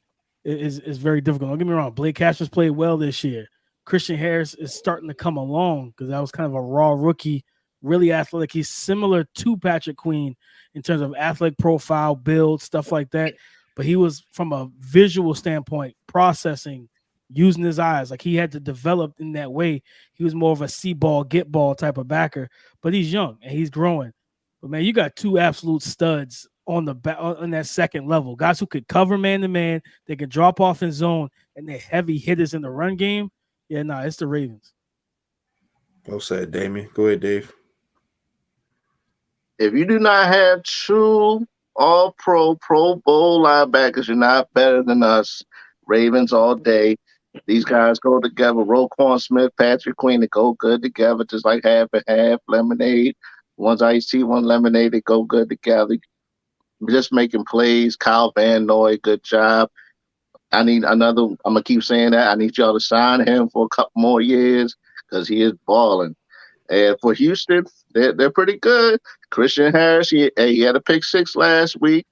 is very difficult. Don't get me wrong. Blake Cashman's played well this year. Christian Harris is starting to come along because that was kind of a raw rookie, really athletic. He's similar to Patrick Quinn in terms of athletic profile, build, stuff like that. But he was, from a visual standpoint, processing, using his eyes. Like he had to develop in that way. He was more of a see ball, get ball type of backer. But he's young and he's growing. But man, you got two absolute studs on that second level. Guys who could cover man to man, they can drop off in zone, and they're heavy hitters in the run game. Yeah, it's the Ravens. Well said, Damien. Go ahead, Dave. If you do not have true all-pro, Pro Bowl linebackers, you're not better than us. Ravens all day. These guys go together. Roquan Smith, Patrick Queen, they go good together, just like half and half. Lemonade. One's iced tea, one lemonade. They go good together. Just making plays. Kyle Van Noy, good job. I need another. I'm gonna keep saying that. I need y'all to sign him for a couple more years because he is balling. And for Houston, they're pretty good. Christian Harris, he had a pick 6 last week,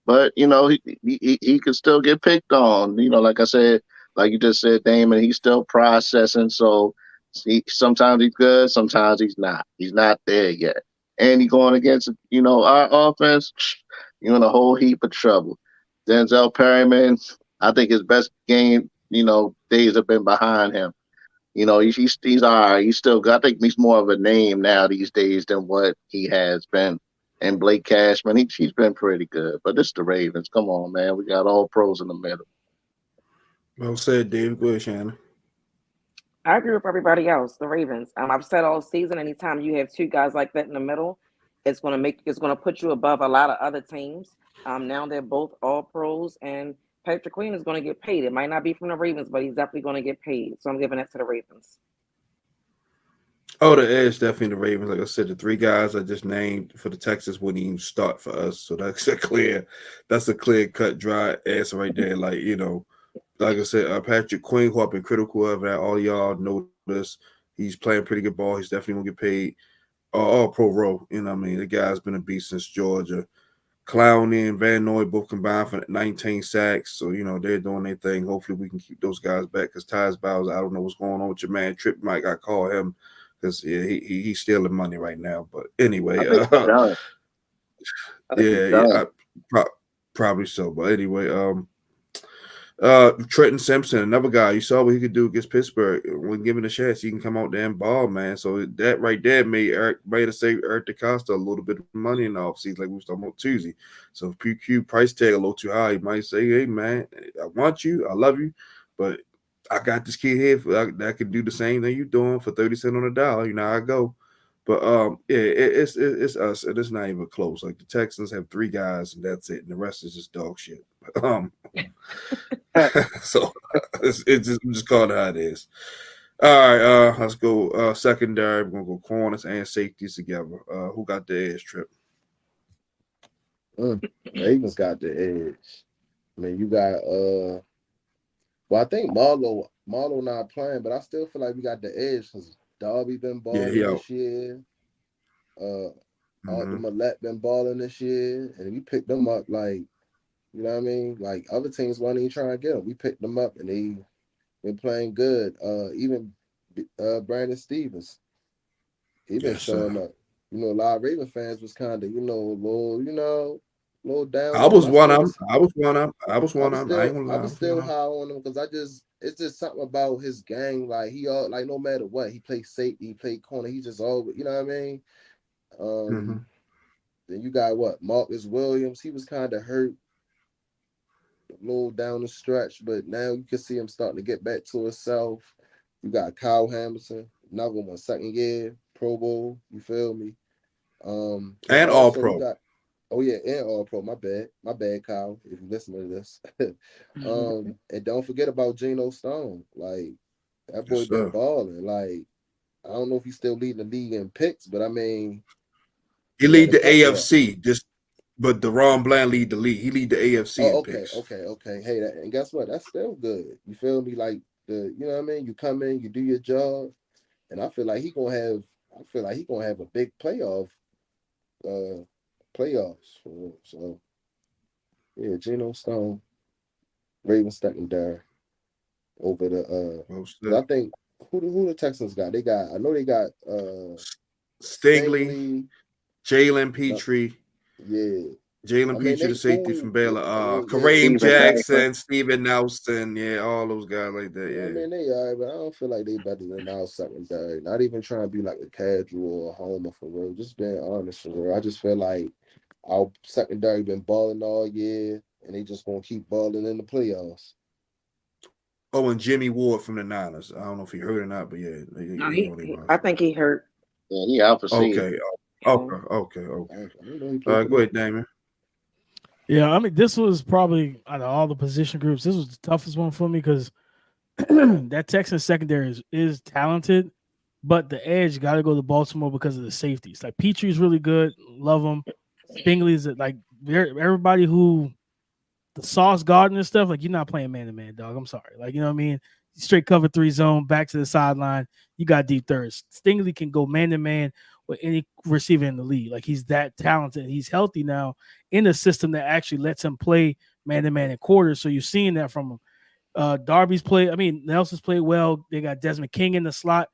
but he could still get picked on. Like I said, like you just said, Damon, he's still processing. So sometimes he's good, sometimes he's not. He's not there yet. And he's going against our offense. You're in a whole heap of trouble. Denzel Perryman, I think his best game, days have been behind him. He's all right. He's still got, I think he's more of a name now these days than what he has been. and Blake Cashman. He's been pretty good. But it's the Ravens. Come on, man. We got all pros in the middle. Well said, Dave. Go ahead, Shannon. I agree with everybody else. The Ravens. I've said all season. Anytime you have two guys like that in the middle, it's gonna put you above a lot of other teams. Now they're both all pros, and Patrick Queen is going to get paid. It might not be from the Ravens, but he's definitely going to get paid. So I'm giving it to the Ravens. Oh, the edge definitely the Ravens. Like I said, the three guys I just named for the Texans wouldn't even start for us. So that's a clear cut, dry answer right there. Like, like I said, Patrick Queen, who I've been critical of, that all y'all notice, he's playing pretty good ball. He's definitely gonna get paid. All pro row. I mean, the guy's been a beast since Georgia. Clowney and Van Noy both combined for 19 sacks. So, they're doing their thing. Hopefully we can keep those guys back because Tyus Bowers, I don't know what's going on with your man. Tripp might got call him because he's stealing money right now. But anyway, probably so. But anyway, Trenton Simpson, another guy, you saw what he could do against Pittsburgh. When given a chance, he can come out there and ball, man. So that right there made Eric DeCosta a little bit of money in the offseason, like we was talking about Tuesday. So if PQ price tag a little too high, he might say, "Hey, man, I want you, I love you, but I got this kid here that can do the same thing you're doing for 30 cents on the dollar." I go. But it's us, and it's not even close. Like the Texans have three guys, and that's it, and the rest is just dog shit. So it's just called how it is. All right, let's go secondary. We're gonna go corners and safeties together. Who got the edge, Trip? Ravens got the edge. I mean, you got well, I think Marlo not playing, but I still feel like we got the edge because Darby been balling this year. Arthur Millette been balling this year, and we picked them up like, you know what I mean? Like other teams weren't even trying to get them. We picked them up, and they been playing good. Even Brandon Stevens, he been showing up. A lot of Raven fans was kind of, a little down. I was one of them. I was still high on him because it's just something about his gang. Like no matter what, he plays safety, he played corner. He just always, you know what I mean? Then you got Marcus Williams. He was kind of hurt a little down the stretch, but now you can see him starting to get back to himself. You got Kyle Hamilton, another one, second year Pro Bowl. You feel me? And all pro. And all pro. My bad, Kyle. If you listen to this, and don't forget about Geno Stone. Like that boy been balling. Like I don't know if he's still leading the league in picks, but I mean, he lead the AFC. But Deron Bland lead the league. He lead the AFC. Okay. Hey, and guess what? That's still good. You feel me? Like you know what I mean? You come in, you do your job, and I feel like he gonna have a big playoffs. So yeah, Geno Stone, Ravens secondary over the I think who the Texans got? They got Stingley, Jalen Petrie. Yeah. Jalen Petrie, the safety from Baylor. Kareem Jackson, Steven Nelson. Yeah, all those guys like that. Yeah. I mean, they are, but I don't feel like they better than our secondary. Not even trying to be like a casual or a homer for real. Just being honest for real. I just feel like our secondary been balling all year, and they just gonna keep balling in the playoffs. Oh, and Jimmy Ward from the Niners. I don't know if he hurt or not, but yeah. I think he hurt. Yeah, he out for season. Okay. All right, go ahead, Damon. Yeah, I mean, this was probably out of all the position groups, this was the toughest one for me because that Texans secondary is talented, but the edge got to go to Baltimore because of the safeties. Like Petrie's really good, love him. Stingley's like everybody who the Sauce Garden and stuff. Like you're not playing man to man, dog. I'm sorry. Like you know what I mean. Straight cover 3 zone, back to the sideline. You got deep thirds. Stingley can go man to man with any receiver in the league. Like he's that talented. He's healthy now in a system that actually lets him play man to man in quarters. So you're seeing that from him. Darby's played. I mean, Nelson's played well. They got Desmond King in the slot,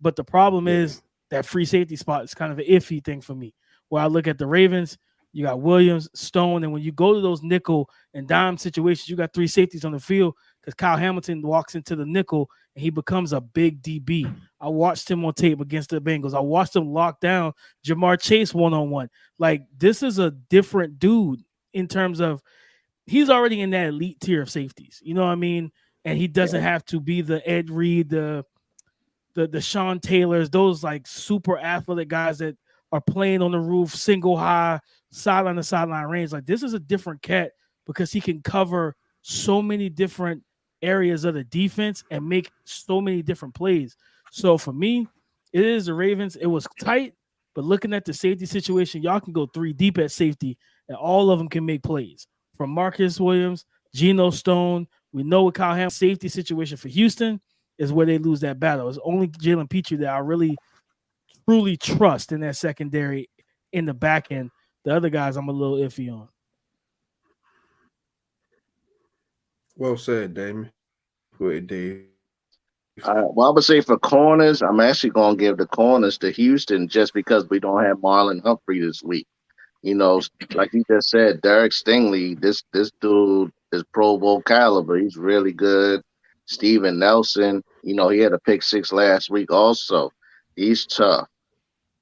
but the problem is that free safety spot is kind of an iffy thing for me. Where I look at the Ravens, you got Williams, Stone, and when you go to those nickel and dime situations, you got 3 safeties on the field because Kyle Hamilton walks into the nickel and he becomes a big DB. I watched him on tape against the Bengals. I watched him lock down Jamar Chase one-on-one. Like, this is a different dude in terms of he's already in that elite tier of safeties. You know what I mean? And he doesn't have to be the Ed Reed, the Sean Taylors, those like super athletic guys that are playing on the roof, single high, sideline to sideline range. Like, this is a different cat because he can cover so many different areas of the defense and make so many different plays. So for me, it is the Ravens. It was tight, but looking at the safety situation, y'all can go 3 deep at safety, and all of them can make plays. From Marcus Williams, Geno Stone, we know what Kyle Ham's safety situation for Houston is where they lose that battle. It's only Jalen Petrie that I really truly trust in that secondary in the back end. The other guys I'm a little iffy on. Well said, Damon. Go ahead, Dave. Well, I would say for corners, I'm actually going to give the corners to Houston just because we don't have Marlon Humphrey this week. You know, like you just said, Derek Stingley, this dude is Pro Bowl caliber. He's really good. Steven Nelson, you know, he had a pick six last week also. He's tough.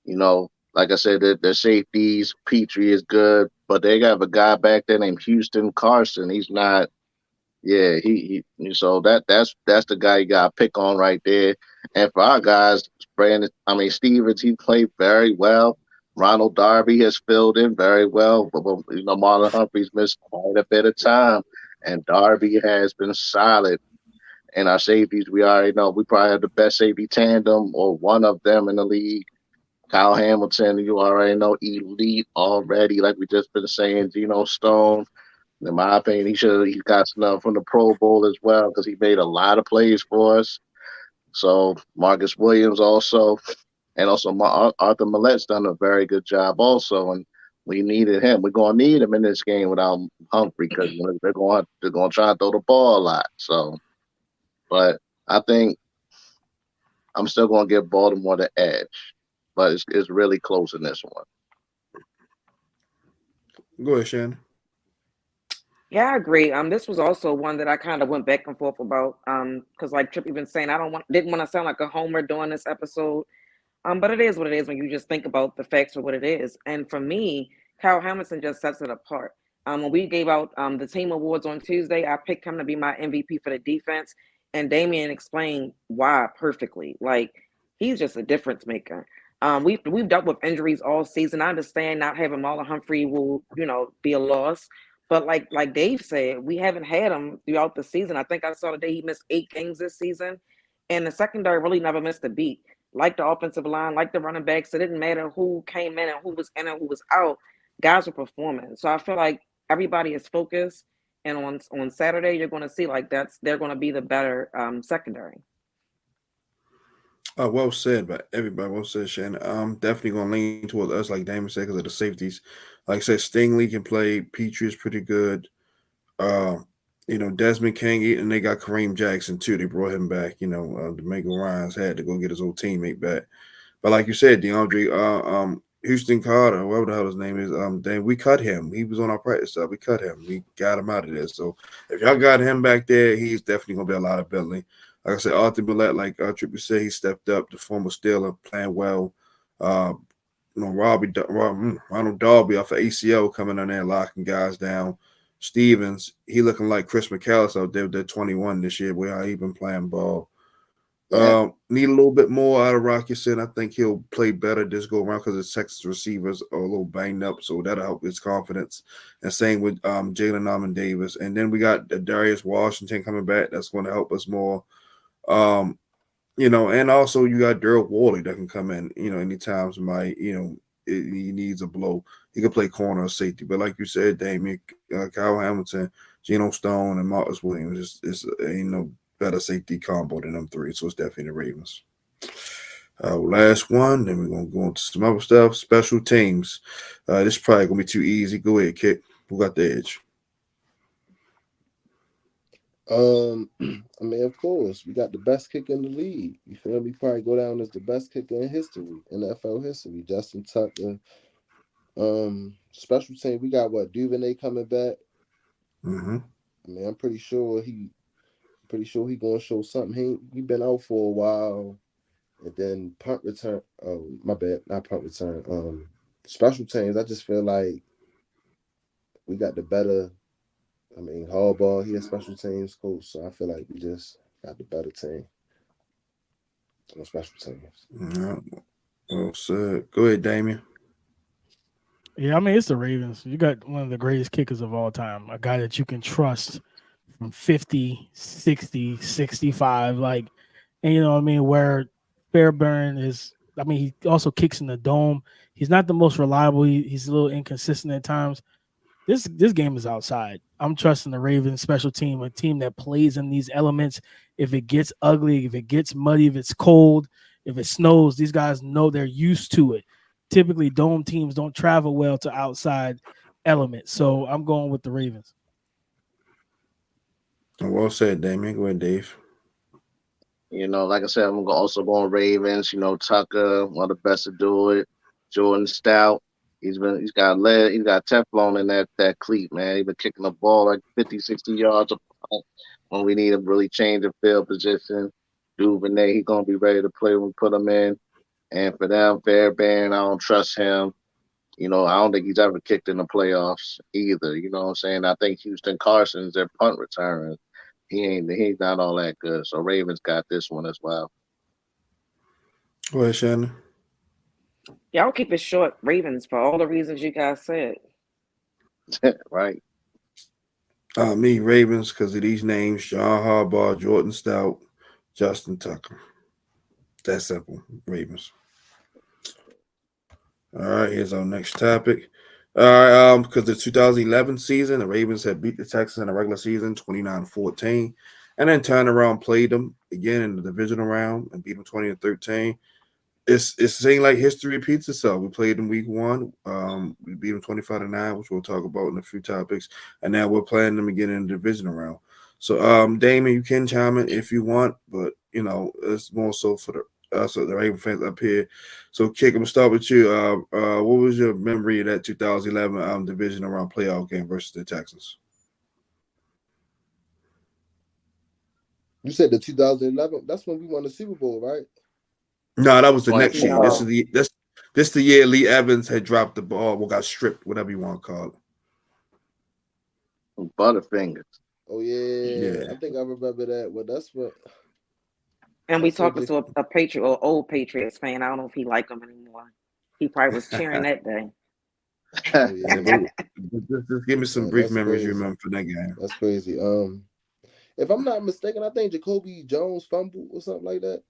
You know, like I said, their safeties, Petrie is good, but they got a guy back there named Houston Carson. He's not. Yeah, so that's the guy you got to pick on right there. And for our guys, Stevens, he played very well. Ronald Darby has filled in very well, but you know Marlon Humphrey's missed quite a bit of time, and Darby has been solid. And our safeties, we already know we probably have the best safety tandem or one of them in the league. Kyle Hamilton, you already know, elite already, like we just been saying. Geno Stone, in my opinion, he got snubbed from the Pro Bowl as well because he made a lot of plays for us. So Marcus Williams also, and also Arthur Millett's done a very good job also, and we needed him. We're gonna need him in this game without Humphrey because they're going to try and throw the ball a lot. So, but I think I'm still going to give Baltimore the edge, but it's really close in this one. Go ahead, Shannon. Yeah, I agree. This was also one that I kind of went back and forth about. Because like Trippy been saying, didn't want to sound like a homer during this episode. But it is what it is when you just think about the facts for what it is. And for me, Kyle Hamilton just sets it apart. When we gave out the team awards on Tuesday, I picked him to be my MVP for the defense, and Damian explained why perfectly. Like, he's just a difference maker. We've dealt with injuries all season. I understand not having Marlon Humphrey will be a loss, but like Dave said, we haven't had him throughout the season. I think I saw today he missed 8 games this season, and the secondary really never missed a beat. Like the offensive line, like the running backs, it didn't matter who came in and who was in and who was out. Guys were performing. So I feel like everybody is focused, and on Saturday you're going to see they're going to be the better secondary. Well said by everybody. Well said, Shannon. I'm definitely going to lean towards us, like Damon said, because of the safeties. Like I said, Stingley can play. Petrie is pretty good. Uh, Desmond King, and they got Kareem Jackson too. They brought him back. D'Amico Ryans had to go get his old teammate back. But like you said, DeAndre, Houston Carter, whatever the hell his name is, then we cut him. He was on our practice side. We cut him. We got him out of there. So if y'all got him back there, he's definitely gonna be a lot of building. Like I said, Arthur Millette, like Trippy said, he stepped up. The former Steeler playing well. Ronald Darby off of ACL coming in there locking guys down. Stevens, he looking like Chris McAllis out there. They're 21 this year. Where he been playing ball. Yeah. Need a little bit more out of Rocky Sin. I think he'll play better this go around because the Texas receivers are a little banged up, so that'll help his confidence. And same with Jalen Norman Davis. And then we got Darius Washington coming back. That's going to help us more. And also you got Daryl Worley that can come in, anytime somebody, he needs a blow. He can play corner or safety. But like you said, Damien, Kyle Hamilton, Geno Stone, and Marcus Williams is better safety combo than them three. So it's definitely the Ravens. Last one, then we're going to go into some other stuff. Special teams. This is probably going to be too easy. Go ahead, Kick. Who got the edge? Of course, we got the best kicker in the league. You feel me? Probably go down as the best kicker in history, NFL history. Justin Tucker. Special team, we got Duvernay coming back. Mm-hmm. I'm pretty sure he Pretty sure he gonna show something. He been out for a while, and then punt return. Oh, my bad, not punt return. Special teams. I just feel like we got the better. I mean, Harbaugh, he a special teams coach, so I feel like we just got the better team on special teams. Yeah, well said. Go ahead, Damian. Yeah, I mean, it's the Ravens. You got one of the greatest kickers of all time, a guy that you can trust from 50, 60, 65. Like, and you know what I mean? Where Fairburn is, I mean, he also kicks in the dome. He's not the most reliable. He's a little inconsistent at times. This game is outside. I'm trusting the Ravens special team, a team that plays in these elements. If it gets ugly, if it gets muddy, if it's cold, if it snows, these guys know they're used to it. Typically, dome teams don't travel well to outside elements. So I'm going with the Ravens. Well said, Damian. Go ahead, Dave. Like I said, I'm also going Ravens. Tucker, one of the best to do it. Jordan Stout. He's got Teflon in that cleat, man. He's been kicking the ball like 50, 60 yards apart when we need him really change the field position. Duvernay, he's gonna be ready to play when we put him in. And for them, Fairbairn, I don't trust him. I don't think he's ever kicked in the playoffs either. You know what I'm saying? I think Houston Carson's their punt returner. He's not all that good. So Ravens got this one as well. Go ahead, Shannon. Yeah, I'll keep it short. Ravens for all the reasons you guys said. Right. Me, Ravens, because of these names: John Harbaugh, Jordan Stout, Justin Tucker. That's simple. Ravens. All right, here's our next topic. All right, because the 2011 season, the Ravens had beat the Texans in the regular season 29-14, and then turned around, played them again in the divisional round, and beat them 20-13. It seemed like history repeats itself. We played them week one. We beat them 25-9, which we'll talk about in a few topics, and now we're playing them again in the divisional round. So, Damon, you can chime in if you want, but it's more so for the Raven fans up here. So, Kick, I'm gonna start with you. What was your memory of that 2011 divisional round playoff game versus the Texans? You said the 2011. That's when we won the Super Bowl, right? No, that was the next year. No. This the year Lee Evans had dropped the ball, or got stripped, whatever you want to call it. Butterfingers. Oh yeah. Yeah. I think I remember that. Well, that's what. And we talked to a Patriot or old Patriots fan. I don't know if he like him anymore. He probably was cheering that day. Oh, yeah. Just give me some brief memories you remember from that game. That's crazy. If I'm not mistaken, I think Jacoby Jones fumbled or something like that.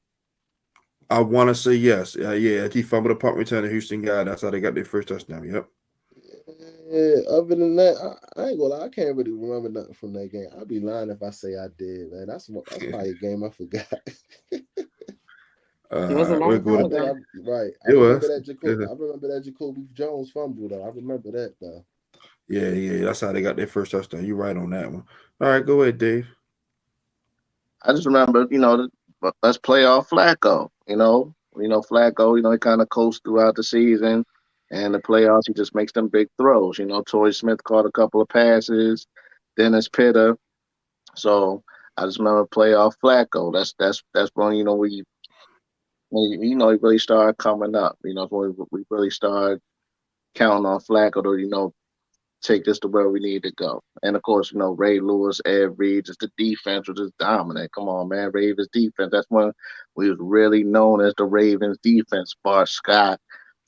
I want to say yes. Yeah, he fumbled a punt return to Houston guy. That's how they got their first touchdown. Yep. Yeah, other than that, I ain't gonna lie. I can't really remember nothing from that game. I'd be lying if I say I did, man. That's probably a game I forgot. It was a long time ago. Right. I It remember that Jacoby Jones fumble, though. I remember that, though. Yeah. That's how they got their first touchdown. You're right on that one. All right, go ahead, Dave. I just remember, let's play off Flacco. Flacco, he kind of coasts throughout the season. And the playoffs, he just makes them big throws. Torrey Smith caught a couple of passes, Dennis Pitta. So I just remember playoff Flacco. That's when he really started coming up. When we really started counting on Flacco to take this to where we need to go. And of course, Ray Lewis, Ed Reed, just the defense was just dominant. Come on, man, Ravens defense. That's when we was really known as the Ravens defense. Bart Scott,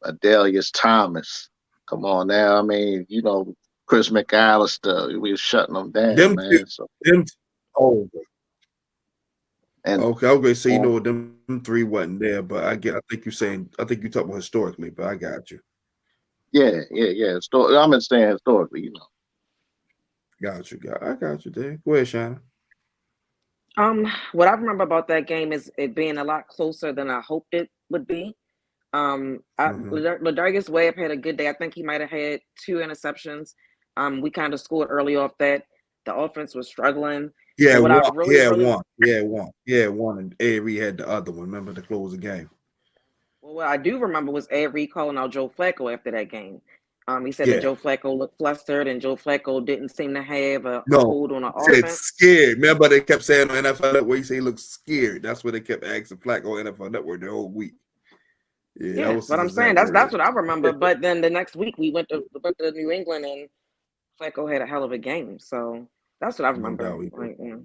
Adelius Thomas. Come on now. I mean, Chris McAllister. We was shutting them down, man. And okay, I was gonna say, them three wasn't there, but I think you're talking about historically, but I got you. Yeah. I'm saying historically, Got you. I got you, Dave. Go ahead, Shannon. What I remember about that game is it being a lot closer than I hoped it would be. Ladarius Webb had a good day. I think he might have had 2 interceptions. We kind of scored early off that. The offense was struggling. Yeah, one. One, and Avery had the other one. Remember to close the game. Well, what I do remember was Ed Reed calling out Joe Flacco after that game. He said that Yeah. Joe Flacco looked flustered, and Joe Flacco didn't seem to have a No, hold on the he said offense. scared. Remember they kept saying on NFL Network, he said he looked scared. That's what they kept asking Flacco on NFL Network the whole week. Yeah, that Yeah, was but his I'm saying exact that's word. what I remember. But then the next week we went to New England, and Flacco had a hell of a game. So that's what I No remember. doubt he did. Like, yeah.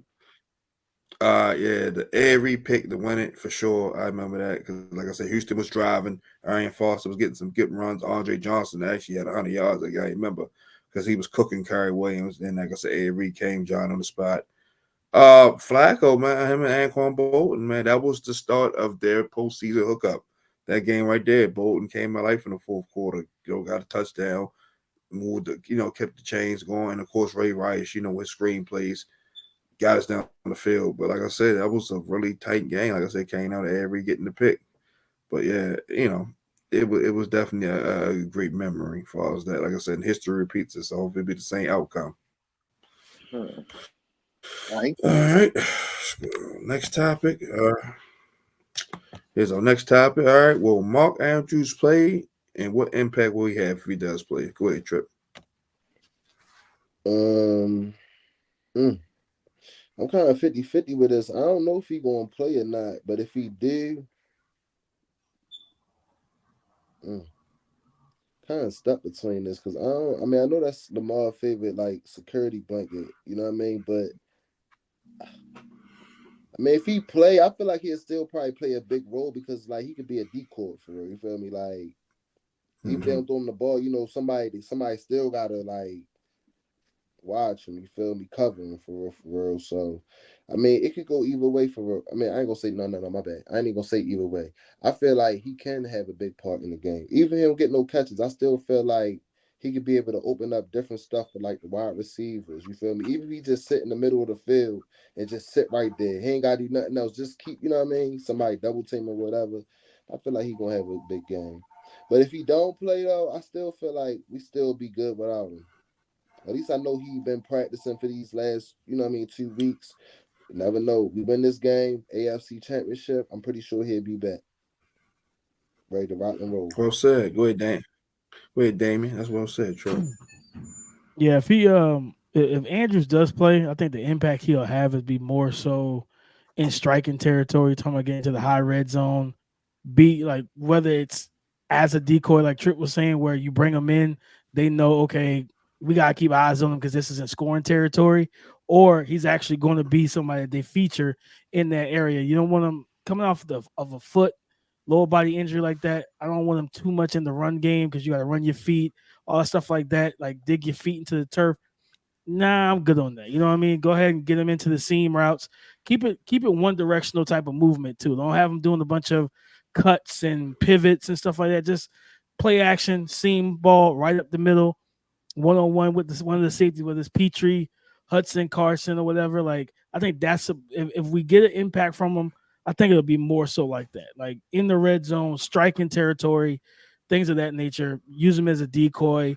Yeah, the every pick to win it for sure. I remember that because, like I said, Houston was driving. Arian Foster was getting some good runs. Andre Johnson actually had 100 yards. Like, I remember because he was cooking Kyrie Williams. And like I said, Avery came John on the spot. Flacco, man, him and Anquan Bolton, man, that was the start of their postseason hookup. That game right there, Bolton came to life in the fourth quarter. Got a touchdown, moved, kept the chains going. And of course, Ray Rice, with screenplays, got us down the field. But like I said, that was a really tight game. Like I said, came out of every getting the pick. But yeah, it was definitely a great memory for us. That, like I said, history repeats itself. So it'll be the same outcome. Right. All right. Next topic. Here's our next topic. All right. Will Mark Andrews play, and what impact will he have if he does play? Go ahead, Trip. I'm kind of 50-50 with this. I don't know if he gonna play or not, but if he do, kind of stuck between this because I know that's Lamar's favorite like security blanket, you know what I mean? But I mean, if he play, I feel like he'll still probably play a big role because like he could be a decoy for real. You feel me? Like even if they don't throw him the ball, somebody still gotta like watch him. You feel me? Cover him for real. So, I mean, it could go either way for real. I mean, I ain't gonna say no. My bad. I ain't even gonna say either way. I feel like he can have a big part in the game. Even if he don't get no catches, I still feel like he could be able to open up different stuff for like the wide receivers. You feel me? Even if he just sit in the middle of the field and just sit right there, he ain't gotta do nothing else. Just keep, you know what I mean? Somebody double team or whatever. I feel like he gonna have a big game. But if he don't play though, I still feel like we still be good without him. At least I know he been practicing for these last, 2 weeks. You never know. We win this game, AFC Championship. I'm pretty sure he'll be back, ready to rock and roll. Well said. Go ahead, Dan. Go ahead, Damien. That's well said, Trip. Yeah, if Andrews does play, I think the impact he'll have is be more so in striking territory, talking about getting to the high red zone, be like whether it's as a decoy, like Tripp was saying, where you bring them in, they know, okay, we gotta keep eyes on him because this isn't scoring territory, or he's actually going to be somebody that they feature in that area. You don't want him coming off of a foot, lower body injury like that. I don't want him too much in the run game because you got to run your feet, all that stuff like that, like dig your feet into the turf. Nah, I'm good on that. You know what I mean? Go ahead and get him into the seam routes. Keep it one directional type of movement too. Don't have him doing a bunch of cuts and pivots and stuff like that. Just play action, seam ball right up the middle, 1-on-1 with one of the safeties, whether it's Petrie, Hudson, Carson, or whatever. Like I think that's if we get an impact from him, I think it'll be more so like that, like in the red zone, striking territory, things of that nature. Use him as a decoy.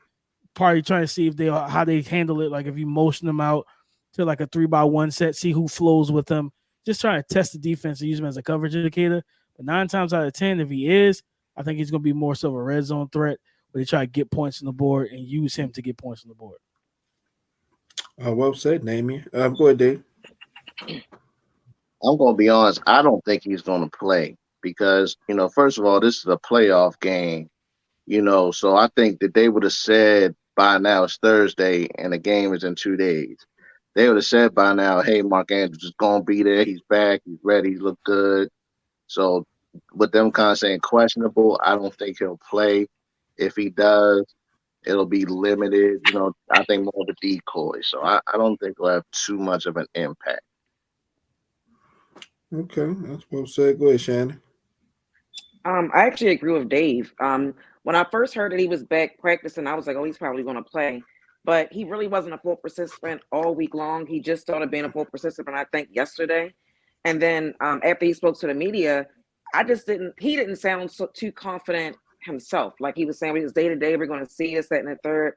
Probably trying to see how they handle it. Like if you motion them out to like a 3-by-1 set, see who flows with them. Just trying to test the defense and use him as a coverage indicator. But 9 times out of 10, if he is, I think he's going to be more so of a red zone threat where they try to get points on the board and use him to get points on the board. Well said, Damien. Go ahead, Dave. I'm gonna be honest. I don't think he's gonna play because first of all, this is a playoff game. So I think that they would have said by now it's Thursday and the game is in 2 days. They would have said by now, hey, Mark Andrews is gonna be there. He's back. He's ready. He looked good. So with them kind of saying questionable, I don't think he'll play. If he does, it'll be limited. I think more of a decoy. So I don't think it'll have too much of an impact. Okay, that's well said. Go ahead, Shannon. I actually agree with Dave. When I first heard that he was back practicing, I was like, oh, he's probably going to play. But he really wasn't a full participant all week long. He just started being a full participant, I think, yesterday. And then after he spoke to the media, he didn't sound too confident himself. Like he was saying, it was day to day, we're going to see this, that, and the third.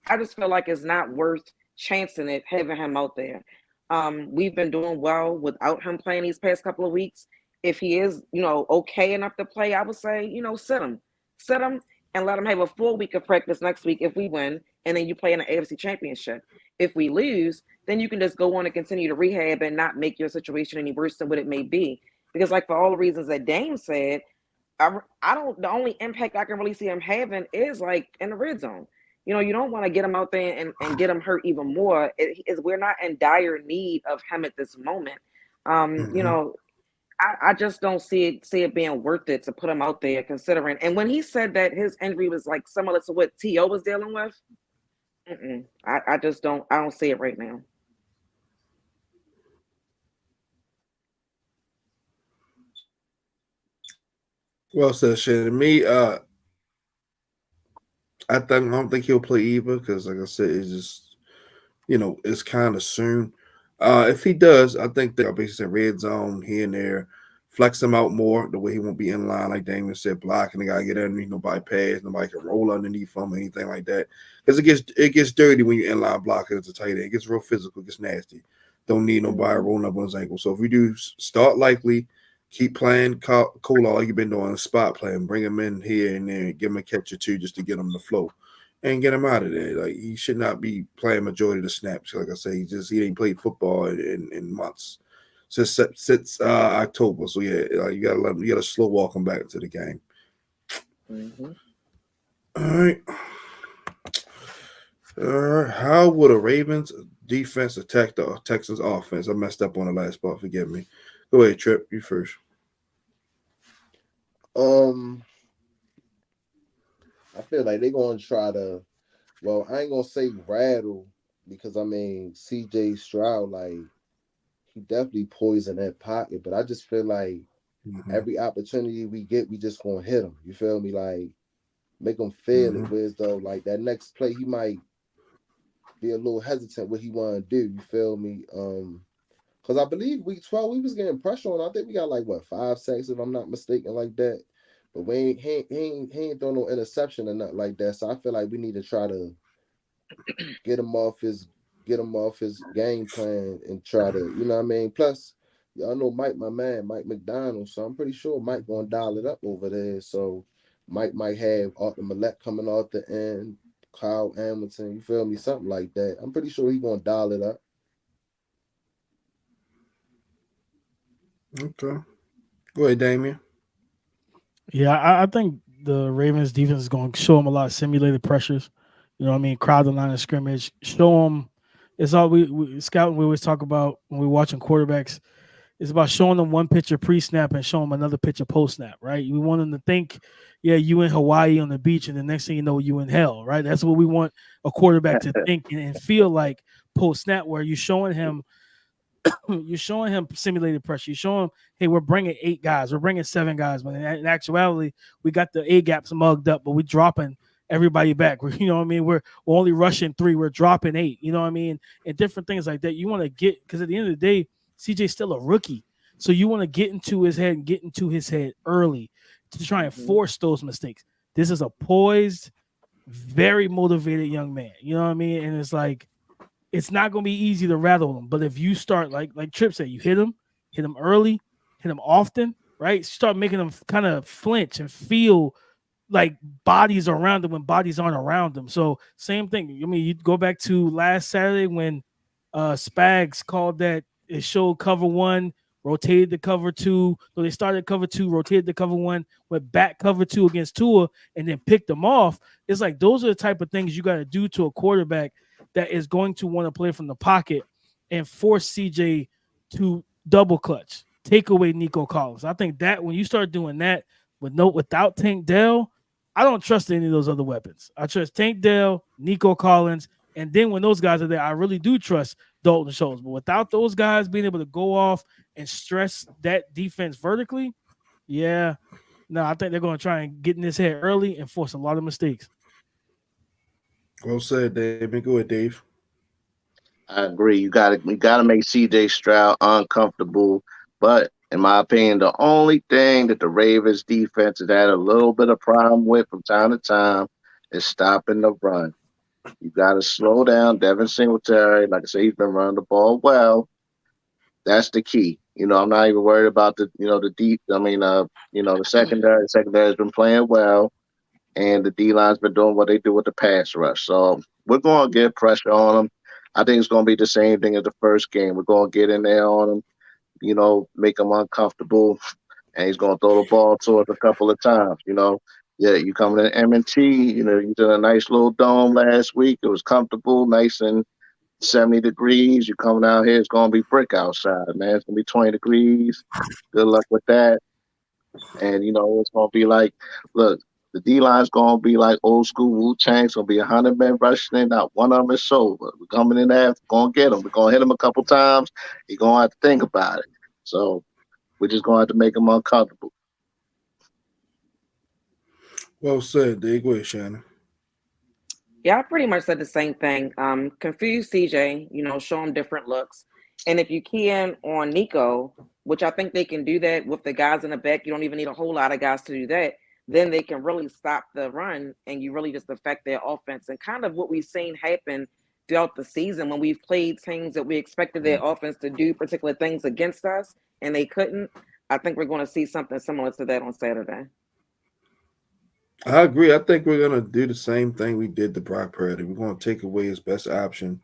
I just feel like it's not worth chancing it, having him out there. We've been doing well without him playing these past couple of weeks. If he is, okay enough to play, I would say, sit him. and let them have a full week of practice next week if we win, and then you play in the AFC Championship. If we lose, then you can just go on and continue to rehab and not make your situation any worse than what it may be. Because, like, for all the reasons that Dame said, I don't. The only impact I can really see him having is like in the red zone. You don't want to get him out there and get him hurt even more. We're not in dire need of him at this moment. Mm-hmm. I just don't see it being worth it to put him out there considering. And when he said that his injury was like similar to what T.O. was dealing with, I just don't. I don't see it right now. Well said, Shannon. Me, I don't think he'll play either because, like I said, it's just it's kind of soon. If he does, I think that basically red zone here and there, flex him out more the way he won't be in line like Damon said, blocking the guy, get underneath, nobody pass, nobody can roll underneath him, anything like that. Because it gets dirty when you're in line blocking as a tight end. It gets real physical, it gets nasty. Don't need nobody rolling up on his ankle. So if we do start likely, keep playing Cola like you've been doing, spot playing, bring him in here and there, give him a catch or two just to get him the flow and get him out of there. Like he should not be playing majority of the snaps. Like I say, he ain't played football in months since October. So yeah, you gotta slow walk him back into the game. Mm-hmm. All right. How would a Ravens defense attack the Texans offense? I messed up on the last part. Forgive me. Go ahead, Trip. You first. Um, I feel like they're gonna try to. Well, I ain't gonna say rattle because I mean C.J. Stroud, like he definitely poisoned that pocket, but I just feel like Mm-hmm. every opportunity we get, we just gonna hit him. You feel me? Like make him feel Mm-hmm. it. Whereas though, like that next play, he might be a little hesitant what he want to do. You feel me? Because I believe week 12 we was getting pressure on. I think we got like what 5 sacks if I'm not mistaken, like that. But we ain't he ain't throw no interception or nothing like that. So I feel like we need to try to get him off his get him off his game plan and try to, you know what I mean? Plus, y'all know Mike, my man, Mike McDonald. So I'm pretty sure Mike gonna dial it up over there. So Mike might have Arthur Millette coming off the end, Kyle Hamilton, you feel me? Something like that. I'm pretty sure he gonna dial it up. Okay. Go ahead, Damien. Yeah, I think the Ravens defense is going to show them a lot of simulated pressures. You know what I mean? Crowd the line of scrimmage. Show them. It's all we scout. We always talk about when we're watching quarterbacks. It's about showing them one picture pre-snap and showing them another picture post-snap, right? We want them to think, yeah, you in Hawaii on the beach, and the next thing you know, you in hell, right? That's what we want a quarterback to think and feel like post-snap, where you're showing him simulated pressure. You're showing him, hey, we're bringing 8 guys, we're bringing 7 guys, but in actuality, we got the A gaps mugged up, but we're dropping everybody back. You know what I mean? We're only rushing 3, we're dropping 8. You know what I mean? And different things like that. You want to get, because at the end of the day, CJ's still a rookie, so you want to get into his head and get into his head early to try and force those mistakes. This is a poised, very motivated young man. You know what I mean? And it's like, it's not going to be easy to rattle him. But if you start, like Tripp said, you hit him early, hit him often, right? Start making them kind of flinch and feel like bodies are around him when bodies aren't around him. So same thing. I mean, you go back to last Saturday when Spags called that, it showed cover 1, rotated the cover 2. So they started cover 2, rotated the cover 1, went back cover 2 against Tua, and then picked them off. It's like those are the type of things you got to do to a quarterback that is going to want to play from the pocket and force CJ to double clutch, take away Nico Collins. I think that when you start doing that without Tank Dell, I don't trust any of those other weapons. I trust Tank Dell, Nico Collins, and then when those guys are there, I really do trust Dalton Schultz. But without those guys being able to go off and stress that defense vertically, yeah, no, I think they're going to try and get in his head early and force a lot of mistakes. Well said, David. Go ahead, Dave. I agree. You gotta make CJ Stroud uncomfortable. But in my opinion, the only thing that the Ravens defense has had a little bit of problem with from time to time is stopping the run. You gotta slow down Devin Singletary. Like I said, he's been running the ball well. That's the key. I'm not even worried about the deep. I mean, the secondary. The secondary has been playing well. and the D line's been doing what they do with the pass rush. So we're going to get pressure on them. I think it's going to be the same thing as the first game. We're going to get in there on them, make them uncomfortable, and he's going to throw the ball to us a couple of times. Yeah, you coming to M&T, you did a nice little dome last week. It was comfortable, nice and 70 degrees. You coming out here, it's going to be brick outside, man. It's going to be 20 degrees. Good luck with that. And, it's going to be like, look, the D-line's going to be like old school Wu-Tang. It's going to be 100 men rushing in. Not one of them is sober. We're coming in there, going to get him. We're going to hit him a couple times. You're going to have to think about it. So we're just going to have to make him uncomfortable. Well said. There you go, Shannon. Yeah, I pretty much said the same thing. Confuse CJ, show him different looks. And if you key in on Nico, which I think they can do that with the guys in the back, you don't even need a whole lot of guys to do that. Then they can really stop the run and you really just affect their offense. And kind of what we've seen happen throughout the season when we've played teams that we expected their offense to do particular things against us and they couldn't. I think we're going to see something similar to that on Saturday. I agree. I think we're gonna do the same thing we did to Brock Purdy. We're gonna take away his best option.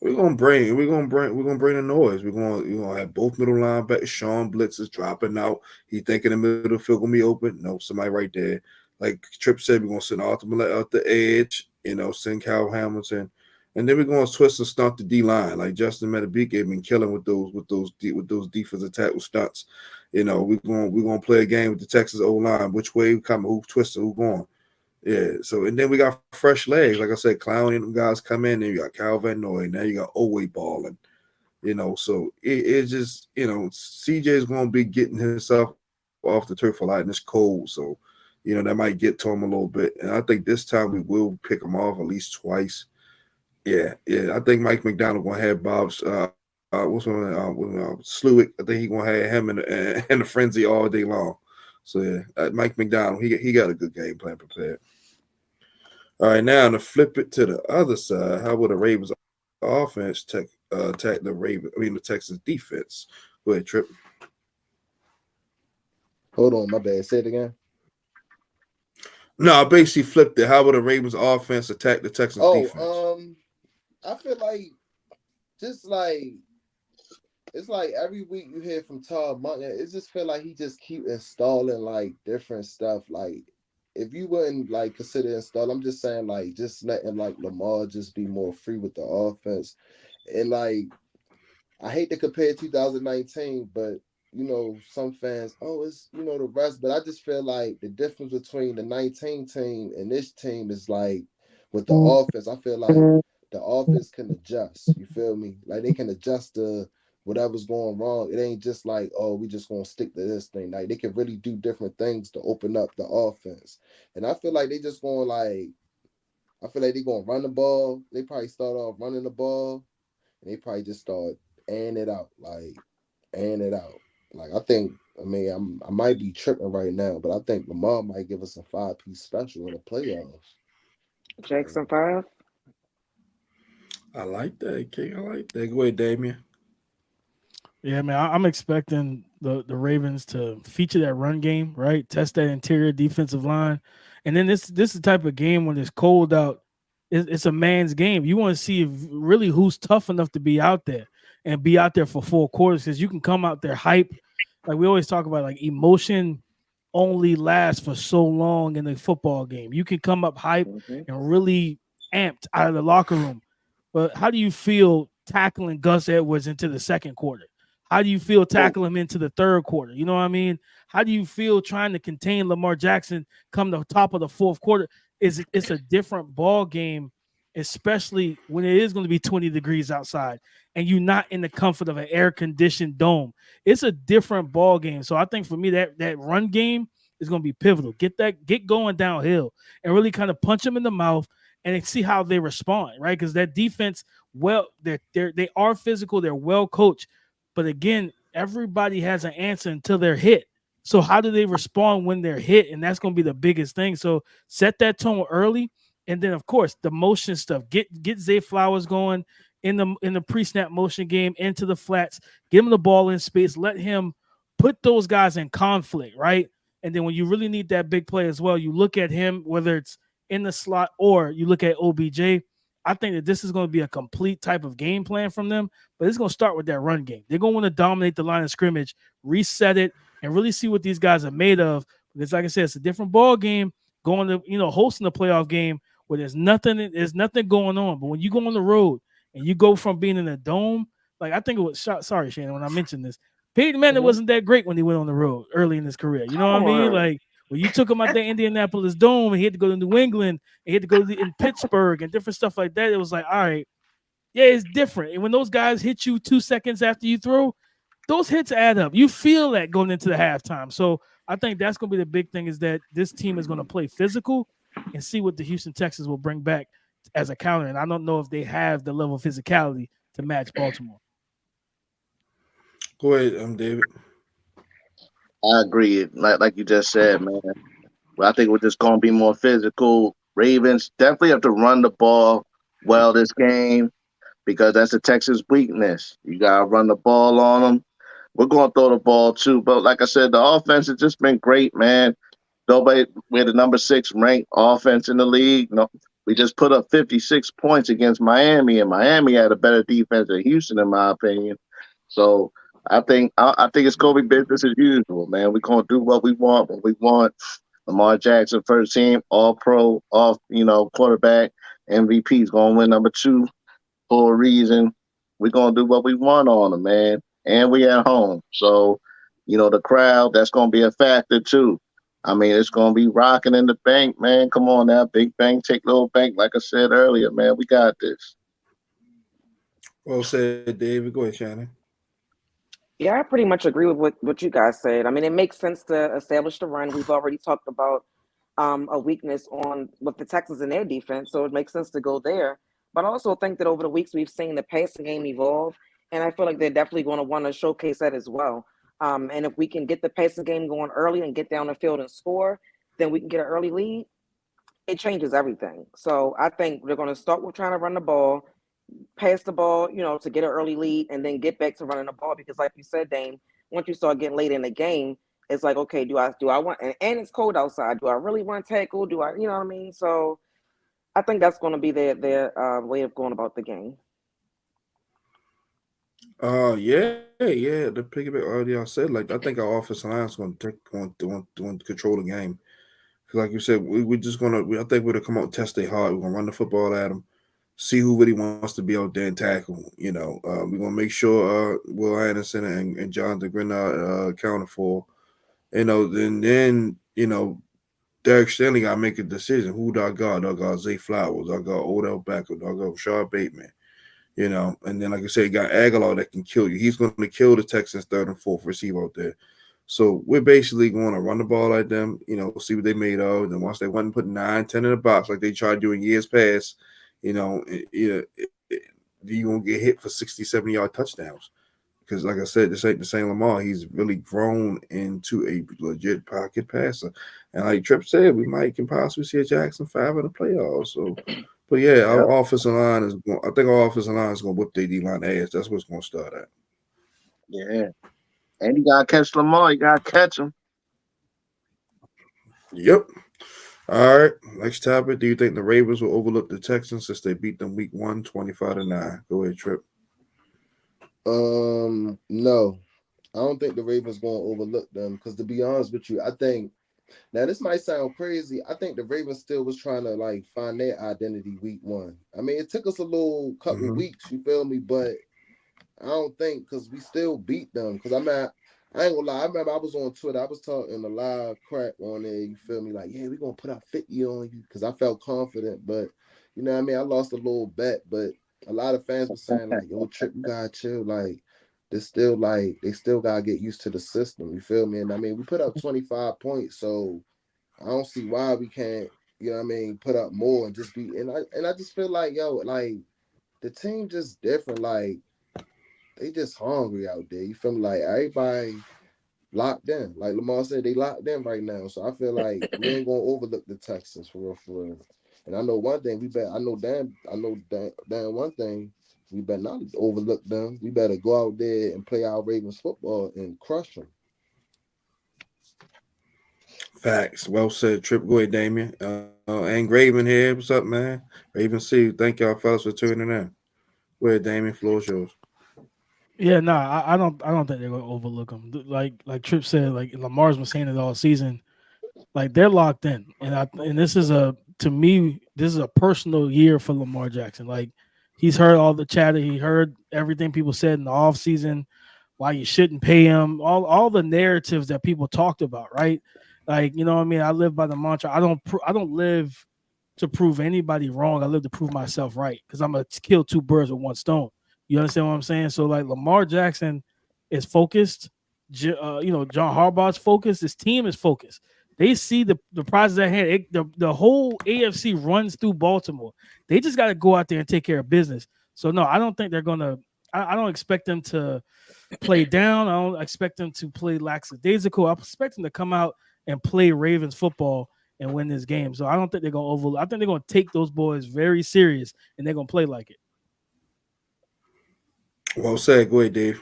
We're gonna bring the noise. We're gonna have both middle linebackers. Sean Blitz is dropping out. He thinking the middle field gonna be open. No, somebody right there. Like Tripp said, we're gonna send Arthur Millette out the edge. Send Cal Hamilton, and then we're gonna twist and stunt the D line. Like Justin Metabike been killing with those defensive tackle stunts. We're gonna play a game with the Texas O line. Which way we coming? Who twisting? Who going? Yeah. So and then we got fresh legs. Like I said, Clowney and them guys come in. Then you got Cal Van Noy. Now you got Owe balling. So it's just CJ is gonna be getting himself off the turf a lot, and it's cold. So that might get to him a little bit. And I think this time we will pick him off at least twice. Yeah. I think Mike McDonald gonna have Bob's. Sluick. I think he gonna have him in a frenzy all day long. So yeah, Mike McDonald, he got a good game plan prepared. All right, now to flip it to the other side, how would the Ravens offense attack the Texans defense? Go ahead, Tripp. Hold on, my bad. Say it again. No, I basically flipped it. How would the Ravens offense attack the Texans defense? I feel like just like it's like every week you hear from Todd Monken, it just feel like he just keep installing like different stuff. Like if you wouldn't like consider install, I'm just saying like just letting like Lamar just be more free with the offense. And like I hate to compare 2019, but some fans, it's the rest, but I just feel like the difference between the 19 team and this team is like with the offense, I feel like the offense can adjust. You feel me? Like they can adjust to whatever's going wrong. It ain't just like, we just gonna stick to this thing. Like they can really do different things to open up the offense. And I feel like they just going I feel like they're gonna run the ball. They probably start off running the ball and they probably just start airing it out. Like I might be tripping right now, but I think Lamar might give us a 5-piece special in the playoffs. Jackson 5. I like that, King. I like that. Go ahead, Damian. Yeah, man, I'm expecting the Ravens to feature that run game, right? Test that interior defensive line. And then this is the type of game when it's cold out, it's a man's game. You want to see really who's tough enough to be out there and be out there for 4 quarters, because you can come out there hype. Like we always talk about, like emotion only lasts for so long in the football game. You can come up hype and really amped out of the locker room. But how do you feel tackling Gus Edwards into the second quarter? How do you feel tackling him into the third quarter? You know what I mean? How do you feel trying to contain Lamar Jackson come the top of the fourth quarter? It's a different ball game, especially when it is going to be 20 degrees outside and you're not in the comfort of an air-conditioned dome. It's a different ball game. So I think for me, that run game is going to be pivotal. Get going downhill and really kind of punch them in the mouth and see how they respond, right? Because that defense, they are physical, they're well coached, but again, everybody has an answer until they're hit. So how do they respond when they're hit? And that's going to be the biggest thing. So set that tone early, and then of course the motion stuff. Get Zay Flowers going in the pre-snap motion game into the flats. Give him the ball in space. Let him put those guys in conflict, right? And then when you really need that big play as well, you look at him, whether it's in the slot or you look at OBJ. I think that this is going to be a complete type of game plan from them, but it's going to start with that run game. They're going to want to dominate the line of scrimmage, reset it, and really see what these guys are made of. Because, like I said, it's a different ball game going to, hosting a playoff game where there's nothing going on. But when you go on the road and you go from being in a dome, like I think it was, sorry, Shannon, when I mentioned this, Peyton Manning wasn't that great when he went on the road early in his career. You know what I mean? Like when you took him out the Indianapolis Dome and he had to go to New England and he had to go in Pittsburgh and different stuff like that, it was like, all right, yeah, it's different. And when those guys hit you 2 seconds after you throw, those hits add up. You feel that going into the halftime. So I think that's going to be the big thing is that this team is going to play physical and see what the Houston Texans will bring back as a counter. And I don't know if they have the level of physicality to match Baltimore. Go ahead, David. I agree. Like you just said, man. But I think we're just going to be more physical. Ravens definitely have to run the ball well this game because that's the Texas weakness. You got to run the ball on them. We're going to throw the ball too. But like I said, the offense has just been great, man. We're the number 6 ranked offense in the league. No, we just put up 56 points against Miami, and Miami had a better defense than Houston, in my opinion. So I think it's going to be business as usual, man. We're going to do what we want when we want. Lamar Jackson, first team, all pro, quarterback, MVP is going to win number 2 for a reason. We're going to do what we want on them, man. And we at home. So, the crowd, that's going to be a factor too. I mean, it's going to be rocking in the bank, man. Come on now. Big bank, take little bank. Like I said earlier, man, we got this. Well said, David. Go ahead, Shannon. Yeah, I pretty much agree with what you guys said. I mean, it makes sense to establish the run. We've already talked about a weakness on with the Texans in their defense, so it makes sense to go there. But I also think that over the weeks we've seen the passing game evolve, and I feel like they're definitely going to want to showcase that as well. And if we can get the passing game going early and get down the field and score, then we can get an early lead. It changes everything. So I think they're going to start with trying to run the ball, pass the ball, to get an early lead, and then get back to running the ball. Because, like you said, Dame, once you start getting late in the game, it's like, okay, do I want? And it's cold outside. Do I really want to tackle? Do I, you know what I mean? So I think that's going to be their way of going about the game. Yeah. The piggyback already I said, like I think our offensive line is going to control the game. Because, like you said, we're just gonna. I think we're gonna come out and test their heart. We're gonna run the football at them, see who really wants to be out there and tackle. We're gonna make sure Will Anderson and John DeGrin are accounted for. Then Derek Stanley got to make a decision. Who do I got? Do I got Zay Flowers? Do I got Odell Beckham? Do I got Rashard Bateman? And then, like I said, you got Aguilar that can kill you. He's going to kill the Texans' 3rd and 4th receiver out there. So we're basically going to run the ball at them, see what they made of. And once they want to put 9, 10 in the box like they tried doing years past, you're going to get hit for 60, 70-yard touchdowns. Because, like I said, this ain't the same Lamar. He's really grown into a legit pocket passer. And like Tripp said, we can possibly see a Jackson 5 in the playoffs. So, but yeah, our offensive line is going. I think our offensive line is going to whip their D-line ass. That's what's going to start at. Yeah. And you got to catch Lamar. You got to catch him. Yep. All right. Next topic. Do you think the Ravens will overlook the Texans since they beat them week 1, 25-9? Go ahead, Tripp. No. I don't think the Ravens going to overlook them because, to be honest with you, I think now this might sound crazy. I think the Ravens still was trying to find their identity week 1. I mean, it took us a little couple weeks, you feel me? But I don't think because we still beat them. Because I ain't gonna lie. I remember I was on Twitter. I was talking a live crap on there. You feel me? Like, yeah, we're gonna put out 50 on you because I felt confident. But you know what I mean? I lost a little bet, but a lot of fans were saying like, yo, Tripp, you gotta chill. Like, they still gotta get used to the system. You feel me? And I mean, we put up 25 points, so I don't see why we can't, put up more and just be. And I just feel like, yo, like the team just different. Like they just hungry out there. You feel me? Like everybody locked in. Like Lamar said, they locked in right now. So I feel like we ain't gonna overlook the Texans for real, for real. And I know one thing, Dan one thing, we better not overlook them. We better go out there and play our Ravens football and crush them. Facts. Well said, Trip. Go ahead, Damien. And Graven here. What's up, man? Raven C. Thank y'all fellas for tuning in. Go ahead, Damien. Floor is yours. Yeah, no, I don't think they're gonna overlook them. Like Tripp said, like Lamar's been saying it all season. Like they're locked in, and this is to me this is a personal year for Lamar Jackson. Like he's heard all the chatter, he heard everything people said in the offseason, why you shouldn't pay him, all the narratives that people talked about, right? Like you know what I mean. I live by the mantra. I don't live to prove anybody wrong. I live to prove myself right because I'm gonna kill two birds with one stone. You understand what I'm saying? So like Lamar Jackson is focused. John Harbaugh's focused. His team is focused. They see the prizes at hand. The whole AFC runs through Baltimore. They just got to go out there and take care of business. So no, I don't think they're gonna. I don't expect them to play down. I don't expect them to play lackadaisical. I expect them to come out and play Ravens football and win this game. So I don't think they're gonna overlook. I think they're gonna take those boys very serious and they're gonna play like it. Well said. Go ahead, Dave.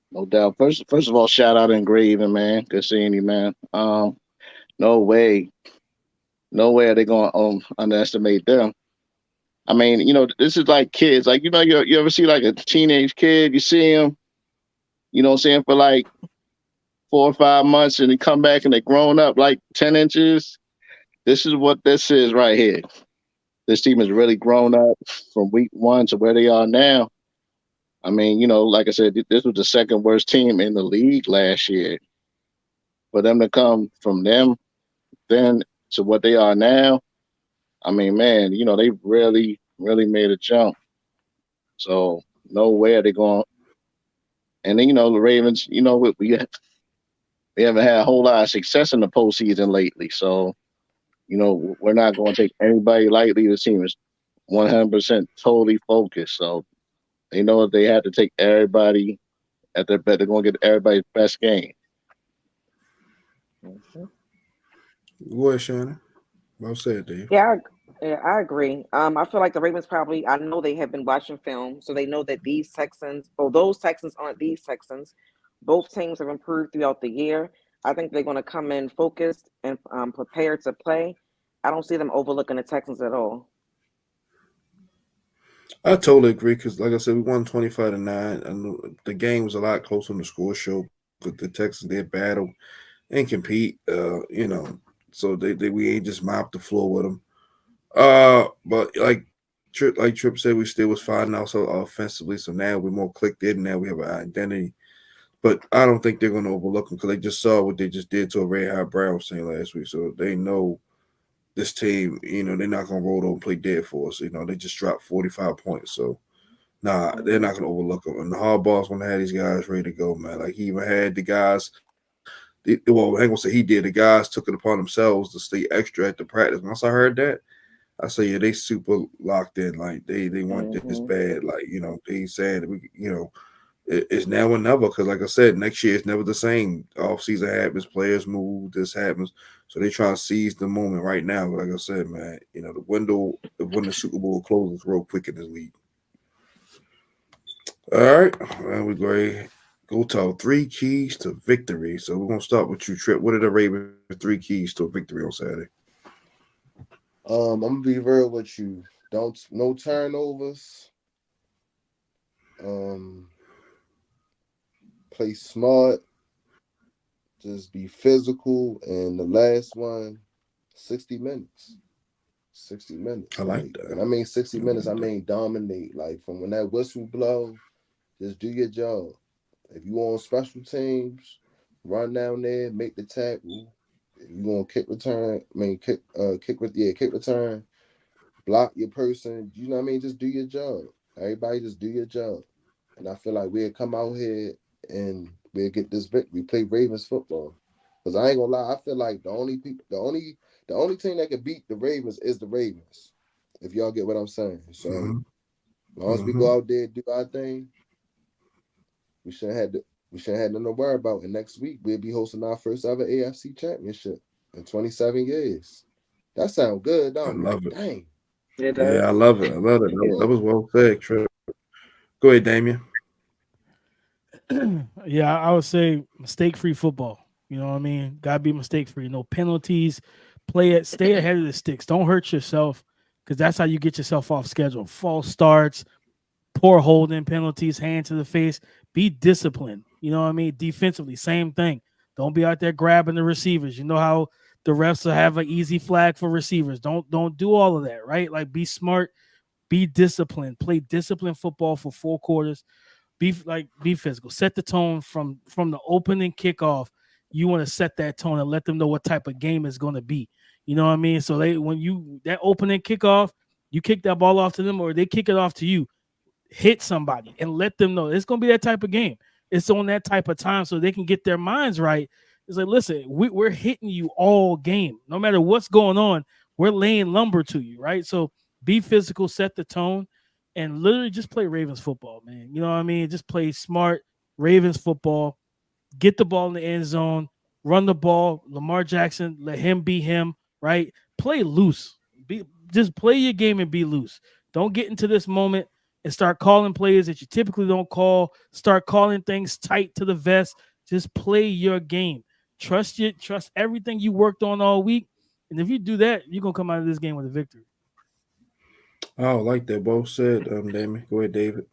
No doubt. First of all, shout out Engraven, man. Good seeing you, man. No way, no way are they gonna underestimate them. I mean, this is like kids. Like, you ever see like a teenage kid? You see him, see him for like 4 or 5 months, and they come back and they grown up like 10 inches. This is what this is right here. This team has really grown up from week one to where they are now. I mean, like I said, this was the second worst team in the league last year. For them to come from them then to what they are now, I mean, man, they really, really made a jump. So no way are they going. And then, the Ravens, we haven't had a whole lot of success in the postseason lately. So, we're not going to take anybody lightly. The team is 100% totally focused. So they know that they have to take everybody at their best. They're going to get everybody's best game. Go ahead, Shannon. Well said, Dave. Yeah, I agree. I feel like the Ravens probably, I know they have been watching film, so they know that these Texans, or those Texans aren't these Texans. Both teams have improved throughout the year. I think they're going to come in focused and prepared to play. I don't see them overlooking the Texans at all. I totally agree because, like I said, we won 25-9, and the game was a lot closer on the score show. But the Texans did battle and compete, so we ain't just mopped the floor with them. But like Trip said, we still was fine also offensively. So now we're more clicked in. Now we have an identity. But I don't think they're going to overlook them because they just saw what they just did to a Ray High Browns team last week. So they know this team, they're not going to roll over and play dead for us. They just dropped 45 points. So, they're not going to overlook them. And the Harbaugh's going to have these guys ready to go, man. Like, he even had the guys – I ain't going to say he did. The guys took it upon themselves to stay extra at the practice. Once I heard that, I say, yeah, they super locked in. Like, they want this bad. Like, they saying that it's now or never because, like I said, next year it's never the same. Off-season happens, players move, this happens. So they try to seize the moment right now. Like I said, man, the window of when the Super Bowl closes real quick in this league. All right, well, we're going to go to 3 keys to victory. So we're going to start with you, Trip. What are the Ravens' 3 keys to a victory on Saturday? I'm gonna be real with you. No turnovers. Play smart. Just be physical. And the last one, 60 minutes. 60 minutes. I like that. When I mean 60 minutes, I mean dominate. Like from when that whistle blow, just do your job. If you on special teams, run down there, make the tackle. If you want kick return, kick return, block your person. You know what I mean? Just do your job. Everybody just do your job. And I feel like we'll come out here and we'll get this victory. We play Ravens football. Because I ain't gonna lie, I feel like the only team that can beat the Ravens is the Ravens. If y'all get what I'm saying. So as long as we go out there and do our thing, we shouldn't have nothing to worry about. And next week we'll be hosting our first ever AFC championship in 27 years. That sounds good, don't it? I love it. Dang. Yeah, I love it. That was well said, Trip. Go ahead, Damien. Yeah, I would say mistake-free football. You know what I mean? Gotta be mistake free. No penalties. Stay ahead of the sticks. Don't hurt yourself because that's how you get yourself off schedule. False starts, poor holding penalties, hand to the face. Be disciplined. You know what I mean? Defensively, same thing. Don't be out there grabbing the receivers. You know how the refs will have an easy flag for receivers. Don't do all of that, right? Like be smart, be disciplined, play disciplined football for 4 quarters. Be physical. Set the tone from the opening kickoff. You want to set that tone and let them know what type of game it's going to be. You know what I mean? So that opening kickoff, you kick that ball off to them or they kick it off to you, hit somebody and let them know it's going to be that type of game. It's on that type of time so they can get their minds right. It's like, listen, we're hitting you all game. No matter what's going on, we're laying lumber to you, right? So be physical, set the tone, and literally just play Ravens football, man. You know what I mean? Just play smart Ravens football. Get the ball in the end zone, run the ball. Lamar Jackson, let him be him, right? Play loose. Just play your game and be loose. Don't get into this moment and start calling plays that you typically don't call. Start calling things tight to the vest. Just play your game. Trust everything you worked on all week. And if you do that, you're gonna come out of this game with a victory. Oh, like that both said, Damon. Go ahead, David.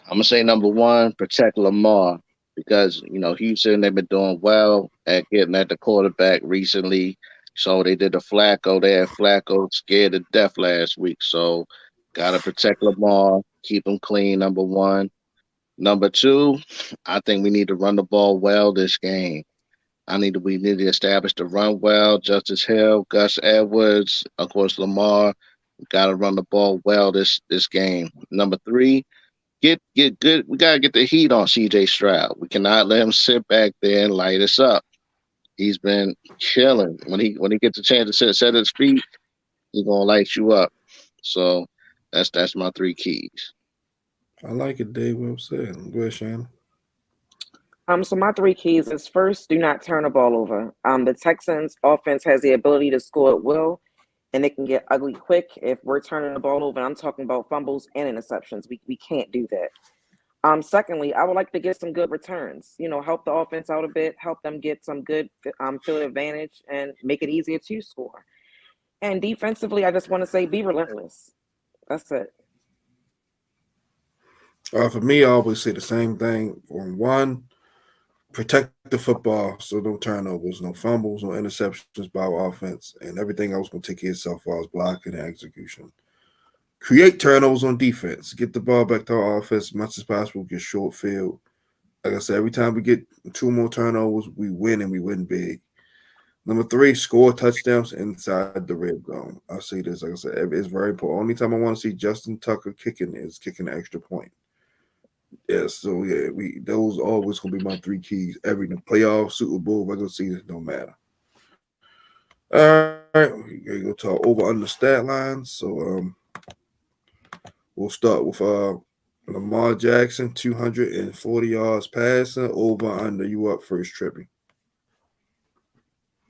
I'm gonna say number one, protect Lamar because Houston they've been doing well at getting at the quarterback recently. So they did the Flacco. They had Flacco scared to death last week. So gotta protect Lamar, keep him clean. Number one. Number two, I think we need to run the ball well this game. We need to establish the run well. Justice Hill, Gus Edwards, of course Lamar. Got to run the ball well this game. Number three, get good. We gotta get the heat on CJ Stroud. We cannot let him sit back there and light us up. He's been chilling. When he gets a chance to set his feet, he's gonna light you up. So that's my three keys. I like it, Dave. Well said. Go ahead, Shannon. So my three keys is first, do not turn the ball over. The Texans offense has the ability to score at will, and it can get ugly quick if we're turning the ball over. And I'm talking about fumbles and interceptions. We can't do that. Secondly, I would like to get some good returns. Help the offense out a bit, help them get some good field advantage, and make it easier to score. And defensively, I just want to say, be relentless. That's it. For me, I always say the same thing. On one, protect the football, so no turnovers, no fumbles, no interceptions by our offense, and everything else will take care of itself as far as blocking and execution. Create turnovers on defense. Get the ball back to our offense as much as possible. Get short field. Like I said, every time we get 2 more turnovers, we win and we win big. Number 3, score touchdowns inside the red zone. I see this. Like I said, it's very important. Only time I want to see Justin Tucker kicking is kicking an extra point. Yeah, so yeah, those always gonna be my 3 keys. Every playoff, Super Bowl, regular season, don't matter. All right, we gotta go to our over under stat lines. So we'll start with Lamar Jackson, 240 yards passing, over under. You up first, Trippy?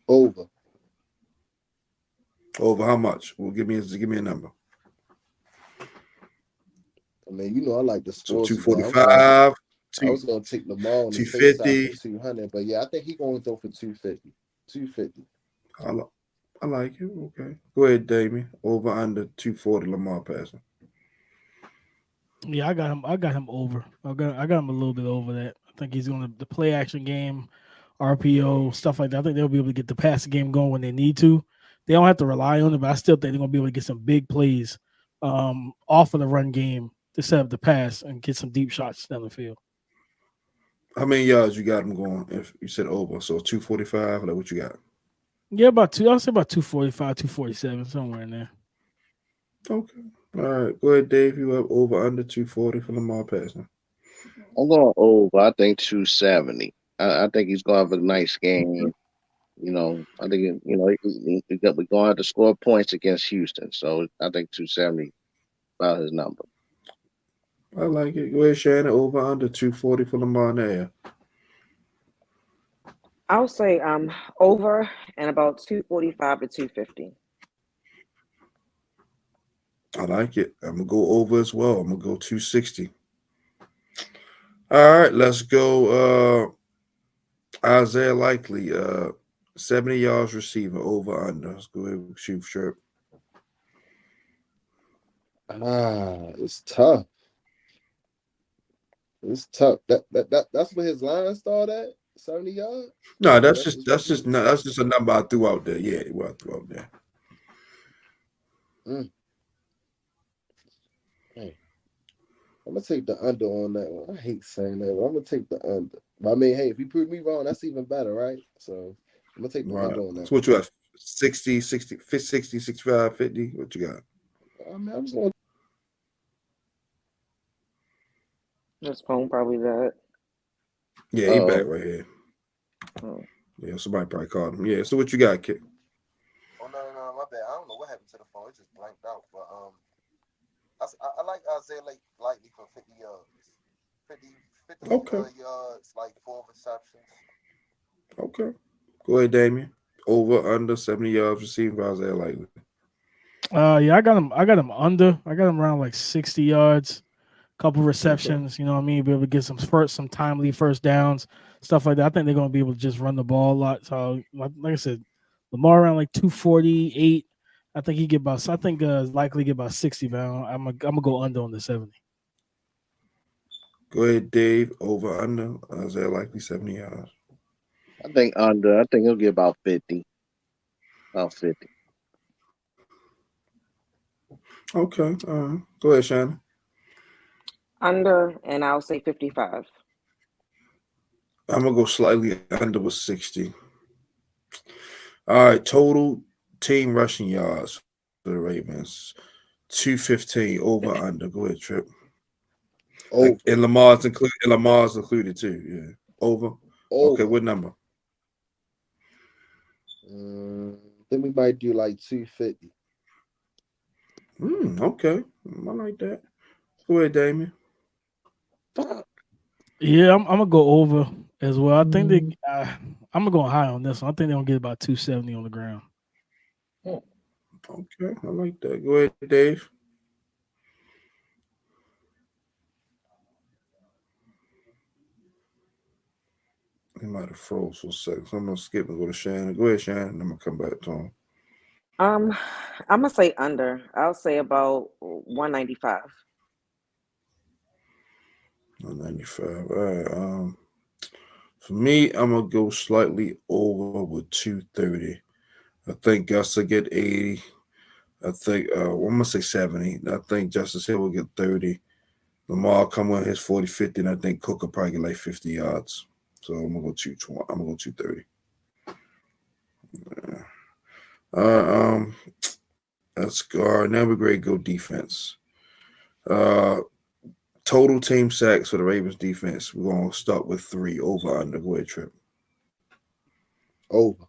Over. Over how much? Well, give me a number. I mean, I like the So score. 245. I was gonna take Lamar on the safe side for 200, but yeah, I think he's going to throw for 250. 250. I like it. Okay, go ahead, Damien. Over under 240 Lamar passing. Yeah, I got him over. I got him a little bit over that. I think he's going to the play action game, RPO, stuff like that. I think they'll be able to get the passing game going when they need to. They don't have to rely on it, but I still think they're going to be able to get some big plays off of the run game to set up the pass and get some deep shots down the field. How many yards you got him going? If you said over, so 245, like what you got? Yeah, I'll say about 245, 247, somewhere in there. Okay. All right. Go ahead, Dave. You up over under 240 for Lamar passing? I'm going over. I think 270. I think he's going to have a nice game. I think we're going to have to score points against Houston. So I think 270 about his number. I like it. Go ahead, Shannon. Over under 240 for Lamar now. I'll say over and about 245 to 250. I like it. I'm gonna go over as well. I'm gonna go 260. All right, let's go. Isaiah Likely, 70 yards receiving over under. Let's go ahead and shoot Trip. It's tough. It's tough. That's where his line started at 70 yards. No, Or that's just a number I threw out there. Yeah, what I threw out there. Hey, I'm gonna take the under on that one. I hate saying that, but I'm gonna take the under. But I mean, hey, if you prove me wrong, that's even better, right? So I'm gonna take the under on that. So what you got? 60, 60, 60, 65, 50? What you got? I mean, I'm just gonna. His phone probably that. Yeah, he back right here. Oh. Yeah, somebody probably called him. Yeah, so what you got, Kid? Oh no, my bad. I don't know what happened to the phone. It just blanked out. But I like Isaiah Likely for 50 yards. 50 yards, like 4 receptions. Okay. Go ahead, Damian. Over under 70 yards receiving by Isaiah Likely. Yeah, I got him under. I got him around like 60 yards, couple receptions. You know what I mean? Be able to get some timely first downs, stuff like that. I think they're gonna be able to just run the ball a lot. So like I said, Lamar around like 248. I think he get about. I think likely get about 60. But I'm gonna go under on the 70. Go ahead, Dave. Over under Isaiah Likely 70 yards. I think under. I think he'll get about 50. About 50. Okay. All right. Go ahead, Shannon. Under, and I'll say 55. I'm gonna go slightly under with 60. All right, total team rushing yards for the Ravens. 215 over under. Go ahead, Trip. Over. And Lamar's included too. Yeah. Over. Okay, what number? Then we might do like 250. Okay. I like that. Go ahead, Damien. Yeah, I'm gonna go over as well. I think I'm gonna go high on this one. I think they're gonna get about 270 on the ground. Okay, I like that. Go ahead, Dave. He might have froze for a second. So I'm gonna skip and go to Shannon. Go ahead, Shannon. I'm gonna come back to him. I'm gonna say under. I'll say about 195. 195. All right. For me, I'm gonna go slightly over with 230. I think Gus will get 80. I think I'm gonna say 70. I think Justice Hill will get 30. Lamar come with his 40, 50, and I think Cook will probably get like 50 yards. So I'm gonna go 220. I'm gonna go 230. Let's go. All right, now we're ready to go defense. Total team sacks for the Ravens defense. We're gonna start with 3 over under. Go ahead, Trip. Over.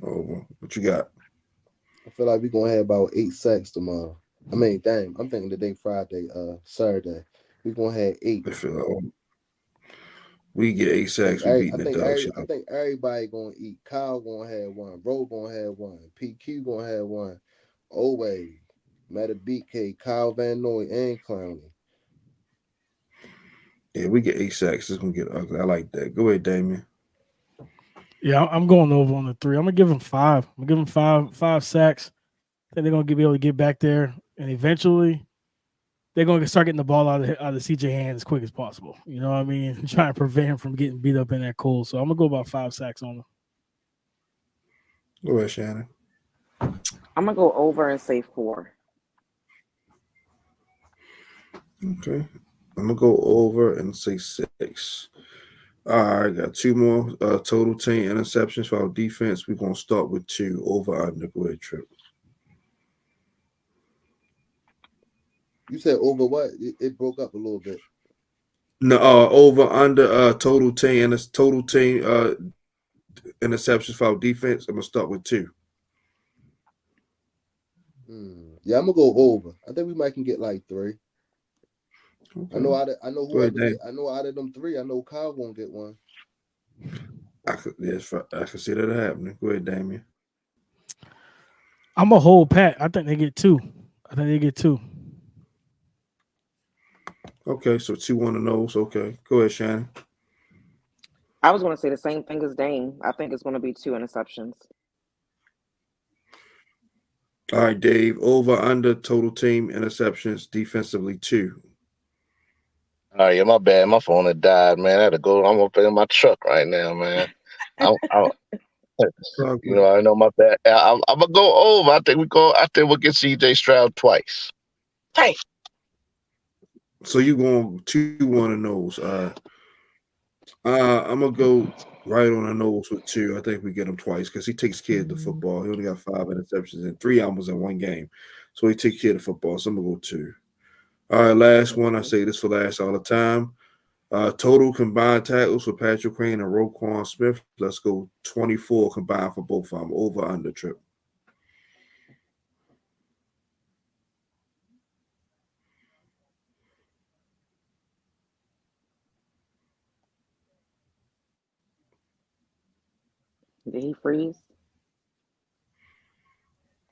What you got? I feel like we're gonna have about 8 sacks tomorrow. I mean, damn, I'm thinking today Friday, Saturday. We're gonna have 8. I feel like we get 8 sacks. We're beating the dog shit. I think everybody gonna eat. Kyle gonna have one. Bro gonna have one. PQ gonna have one. Always. Meta BK, Kyle Van Noy, and Clowney. Yeah, we get 8 sacks. It's gonna get ugly. I like that. Go ahead, Damien. Yeah, I'm going over on the 3. I'm gonna give him 5. I'm gonna give him five sacks. I think they're gonna be able to get back there, and eventually they're gonna start getting the ball out of CJ hands as quick as possible. You know what I mean? Trying to prevent him from getting beat up in that cold. So I'm gonna go about 5 sacks on him. Go ahead, Shannon. I'm gonna go over and say 4. Okay. I'm gonna go over and say 6. All right, I got 2 more total team interceptions for our defense. We're gonna start with 2 over under. Go ahead, Trip. You said over what? It broke up a little bit. No, over under total team interceptions for our defense. I'm gonna start with 2. Yeah, I'm gonna go over. I think we might can get like 3. Okay. I know out of them 3, I know Kyle won't get one. I can see that happening. Go ahead, Damien. I'm a whole pat. I think they get 2. Okay, so 2 on the nose. Okay, go ahead, Shannon. I was going to say the same thing as Dame. I think it's going to be 2 interceptions. All right, Dave. Over under total team interceptions defensively 2. All right, yeah, my bad. My phone had died, man. I had to go. I'm gonna play in my truck right now, man. I you know, Okay. I know my bad. I'm gonna go over. I think we go. I think we'll get CJ Stroud twice. Hey, So you going 2-1 on those. I'm gonna go right on the nose with 2. I think we get him twice because he takes care of the football. He only got 5 interceptions and 3 almost in one game, so he takes care of the football. So I'm gonna go 2. All right, last one. I say this for last all the time. Total combined tackles for Patrick Queen and Roquan Smith. Let's go 24 combined for both of them. Over under trip. Did he freeze?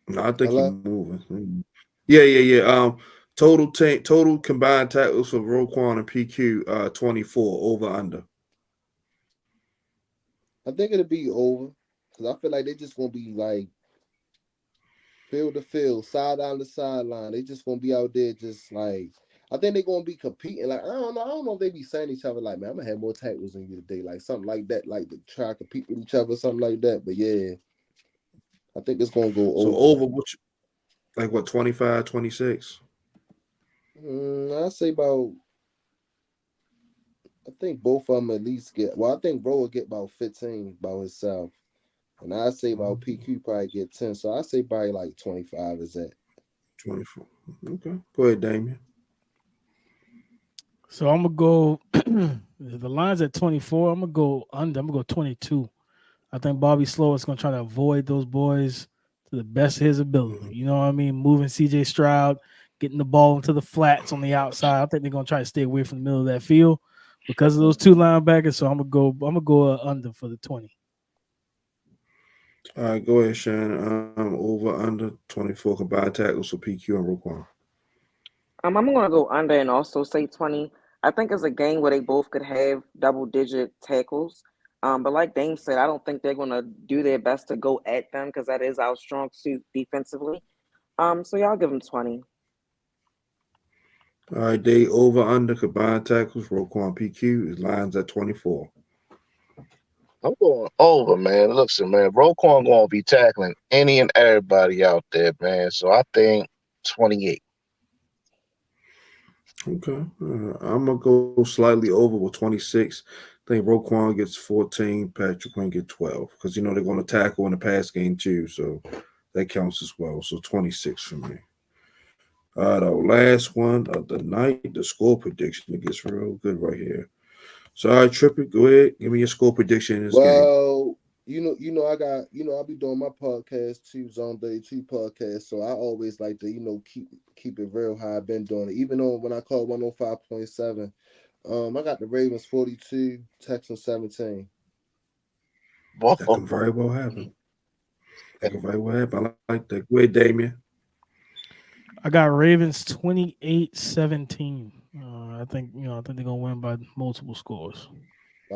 No, I think he's Hello. moving. Yeah. Total combined tackles for Roquan and PQ. 24 over under. I think it'll be over because I feel like they just gonna be like field to field, side down the sideline. They just gonna be out there just like I think they're gonna be competing. Like I don't know. I don't know if they be saying each other like, man, I'm gonna have more tackles than you today, like something like that, like to try to compete with each other, something like that. But yeah, I think it's gonna go So over. over like what 25, 26? I say about. I think both of them at least get. Well, I think Bro will get about 15 by himself, and I say about PQ probably get 10. So I say probably like 25 is that. 24. Okay. Go ahead, Damien. So I'm gonna go. The line's at 24. I'm gonna go under. I'm gonna go 22. I think Bobby Slow is gonna try to avoid those boys to the best of his ability. Mhm. You know what I mean? Moving CJ Stroud, getting the ball into the flats on the outside. I think they're gonna try to stay away from the middle of that field because of those two linebackers. So I'm gonna go under for the 20. All right, go ahead, Shannon. Over under 24 combined tackles for PQ and Roquan. I'm going to go under and also say 20. I think it's a game where they both could have double-digit tackles. But like Dame said, I don't think they're going to do their best to go at them because that is our strong suit defensively. So y'all give them 20. All right, they over under combined tackles. Roquan PQ is lines at 24. I'm going over, man. Listen, man, Roquan gonna be tackling any and everybody out there, man. So I think 28. Okay. I'm gonna go slightly over with 26. I think Roquan gets 14, Patrick Quinn get 12. Because they're gonna tackle in the pass game too, so that counts as well. So 26 for me. All right, our last one of the night, the score prediction. It gets real good right here. So all right, Trippy, go ahead. Give me your score prediction in this game. Well, I got, I'll be doing my podcast too, Zone 32 podcast. So I always like to, keep it real how I've been doing it. Even though when I call 105.7, I got the Ravens 42, Texans 17. That can very well happen. That can very well happen. I like that. Go ahead, Damien. I got Ravens 28-17. I think they're gonna win by multiple scores.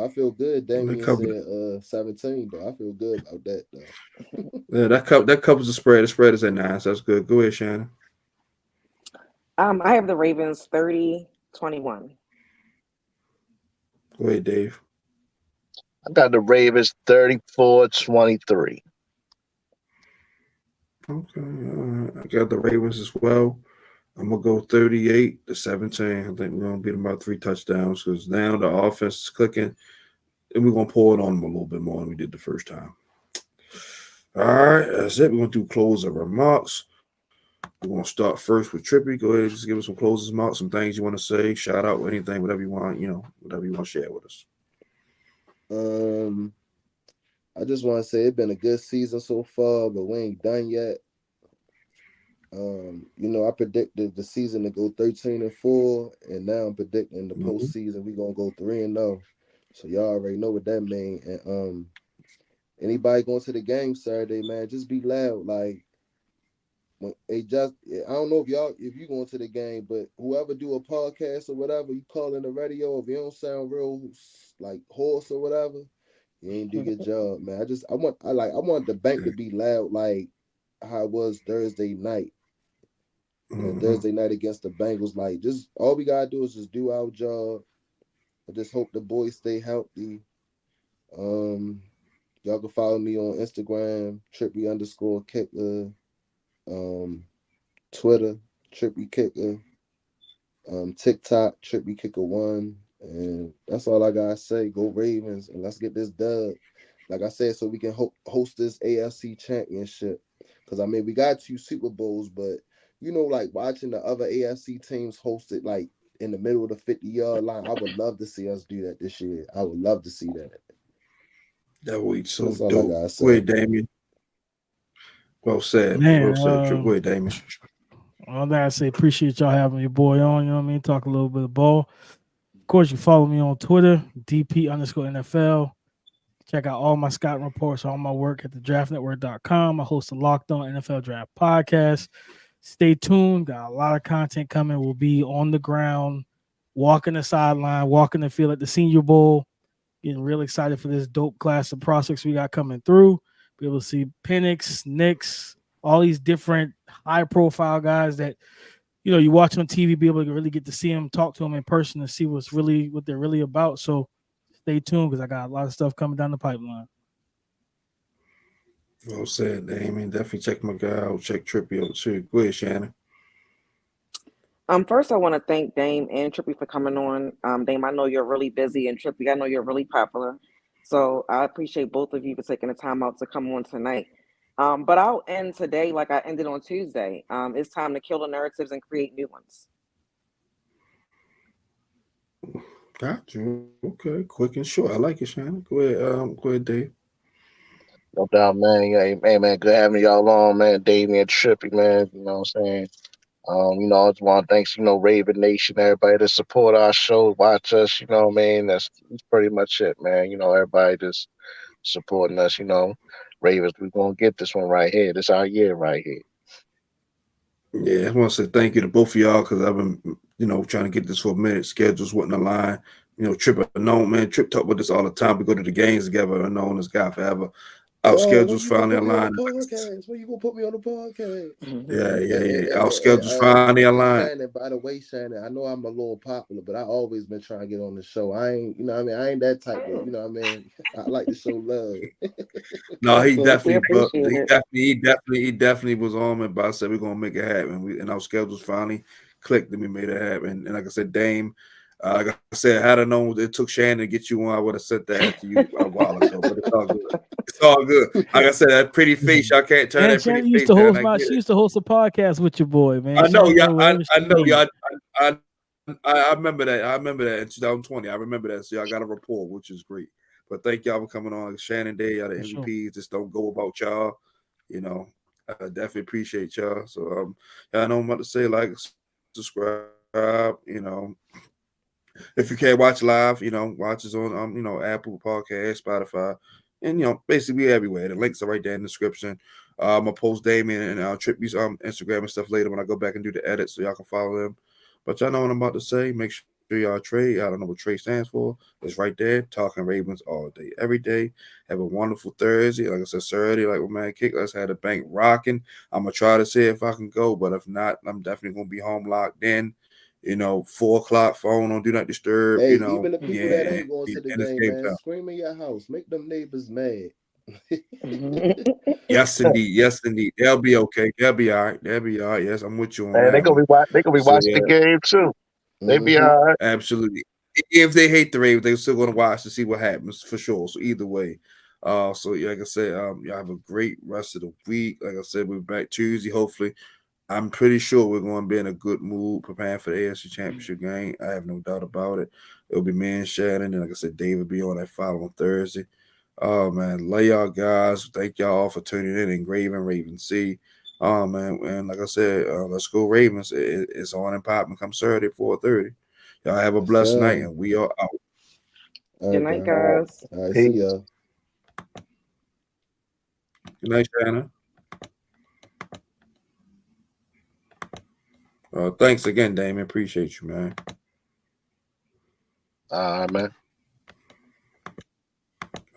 I feel good. They Damien covered it. said 17, though. I feel good about that though. Yeah, that covers the spread. The spread is at 9, so that's good. Go ahead, Shannon. I have the Ravens 30-21. Go ahead, Dave. I got the Ravens 34-23. Okay. I got the Ravens as well. I'm gonna go 38-17. I think we're gonna beat them by 3 touchdowns because now the offense is clicking, and we're gonna pour it on them a little bit more than we did the first time. All right, that's it. We're gonna do closing remarks. We're gonna start first with Trippy. Go ahead, just give us some closing remarks, some things you want to say, shout out, anything, whatever you want, whatever you want to share with us. um, I just want to say it's been a good season so far, but we ain't done yet. I predicted the season to go 13-4, and now I'm predicting the Mm-hmm. postseason we gonna go 3-0. So y'all already know what that means. And anybody going to the game Saturday, man, just be loud. Like They just I don't know if you going to the game, but whoever do a podcast or whatever, you call in the radio. If you don't sound real like hoarse or whatever, you ain't do your job, man. I want the bank to be loud like how it was Thursday night. Thursday night against the Bengals. Like just all we gotta do is just do our job. I just hope the boys stay healthy. Y'all can follow me on Instagram, Trippy_Kicker. Twitter, Trippy Kicker, TikTok, Trippy Kicker 1. And that's all I gotta say. Go Ravens and let's get this dub. Like I said, so we can host this AFC championship. Because I mean we got 2 Super Bowls, but like watching the other AFC teams host it like in the middle of the 50-yard line, I would love to see us do that this year. I would love to see that. That would be so That's all I dope. gotta Go say. ahead, Damian. Well said. Man, Well said, Trip. Go ahead, Damian. all that I say, appreciate y'all having your boy on. You know what I mean? Talk a little bit of ball. Of course, you follow me on Twitter, DP_NFL. Check out all my scouting reports, all my work at thedraftnetwork.com. I host a Locked On NFL Draft podcast. Stay tuned. Got a lot of content coming. We'll be on the ground, walking the sideline, walking the field at the Senior Bowl. Getting real excited for this dope class of prospects we got coming through. Be able to see Penix, Nix, all these different high-profile guys that you watch on TV. Be able to really get to see them, talk to them in person, and see what they're really about. So stay tuned because I got a lot of stuff coming down the pipeline. Well said, Damian. Definitely check my guy out. Check Trippy out too. Go ahead, Shannon. First, I want to thank Dame and Trippy for coming on. Dame, I know you're really busy, and Trippy, I know you're really popular. So I appreciate both of you for taking the time out to come on tonight. But I'll end today like I ended on Tuesday. It's time to kill the narratives and create new ones. Got you. Okay, quick and short. I like it, Shannon. Go ahead, Dave. No doubt, man. Yeah, hey, man, good having y'all on, man. Damian Trippy, man. You know what I'm saying? I just want to thanks, Raven Nation, everybody that support our show, watch us, you know what I mean? That's pretty much it, man. Everybody just supporting us, Ravens, we're gonna get this one right here. This our year right here. Yeah, I want to say thank you to both of y'all because I've been, trying to get this for a minute. Schedules wasn't aligned. Trip, I know, man. Trip talk about this all the time. We go to the games together. I've known this guy forever. Our schedules finally aligned. When you gonna put me on the podcast? Yeah. Our schedules finally aligned. Shannon, by the way, Shannon, I know I'm a little popular, but I always been trying to get on the show. I ain't, I ain't that type of, I like to show love. No, he Yes, we definitely, appreciate it. he definitely was on me. But I said we're gonna make it happen. And our schedules finally clicked, and we made it happen. And like I said, Dame. Like I said, had I known it took Shannon to get you on, I would have said that to you a while ago. But it's all good. It's all good. Like I said, that pretty face, y'all can't turn that pretty face down. She used to host a podcast with your boy, man. I know, Shannon, yeah. I know, yeah. I remember that. I remember that in 2020. I remember that. So y'all got a rapport, which is great. But thank y'all for coming on. Shannon Day, y'all the MVPs. Sure. Just don't go about y'all. I definitely appreciate y'all. So y'all know what I'm about to say. Like, subscribe. If you can't watch live, watch us on Apple Podcast, Spotify, and basically we everywhere. The links are right there in the description. I'm gonna post Damian and Trippy's Instagram and stuff later when I go back and do the edit, so y'all can follow them. But y'all know what I'm about to say. Make sure y'all trade. I don't know what trade stands for. It's right there. Talking Ravens all day, every day. Have a wonderful Thursday. Like I said, Saturday, like my man Kick. Let's have the bank rocking. I'm gonna try to see if I can go, but if not, I'm definitely gonna be home locked in. 4 o'clock phone on do not disturb. Hey, even the people that ain't going to the game, man, time. scream in your house, make them neighbors mad. Yes, indeed. They'll be okay. They'll be all right. Yes, I'm with you on that. They gonna be watching the game too. They be all right. Absolutely. If they hate the Ravens, they're still gonna watch to see what happens for sure. So either way. So yeah, like I said, y'all have a great rest of the week. Like I said, we're back Tuesday, hopefully. I'm pretty sure we're going to be in a good mood preparing for the AFC Championship game. I have no doubt about it. It'll be me and Shannon, and like I said, Dave will be on that following Thursday. Oh, man, love y'all guys. Thank y'all all for tuning in and Raven C. Oh, man, and like I said, let's go Ravens. It's on and popping come Saturday, 4:30. Y'all have a blessed night, and we are out. Good night, guys. All right, see y'all. Good night, Shannon. Thanks again, Damon. Appreciate you, man. All right, man.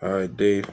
All right, Dave.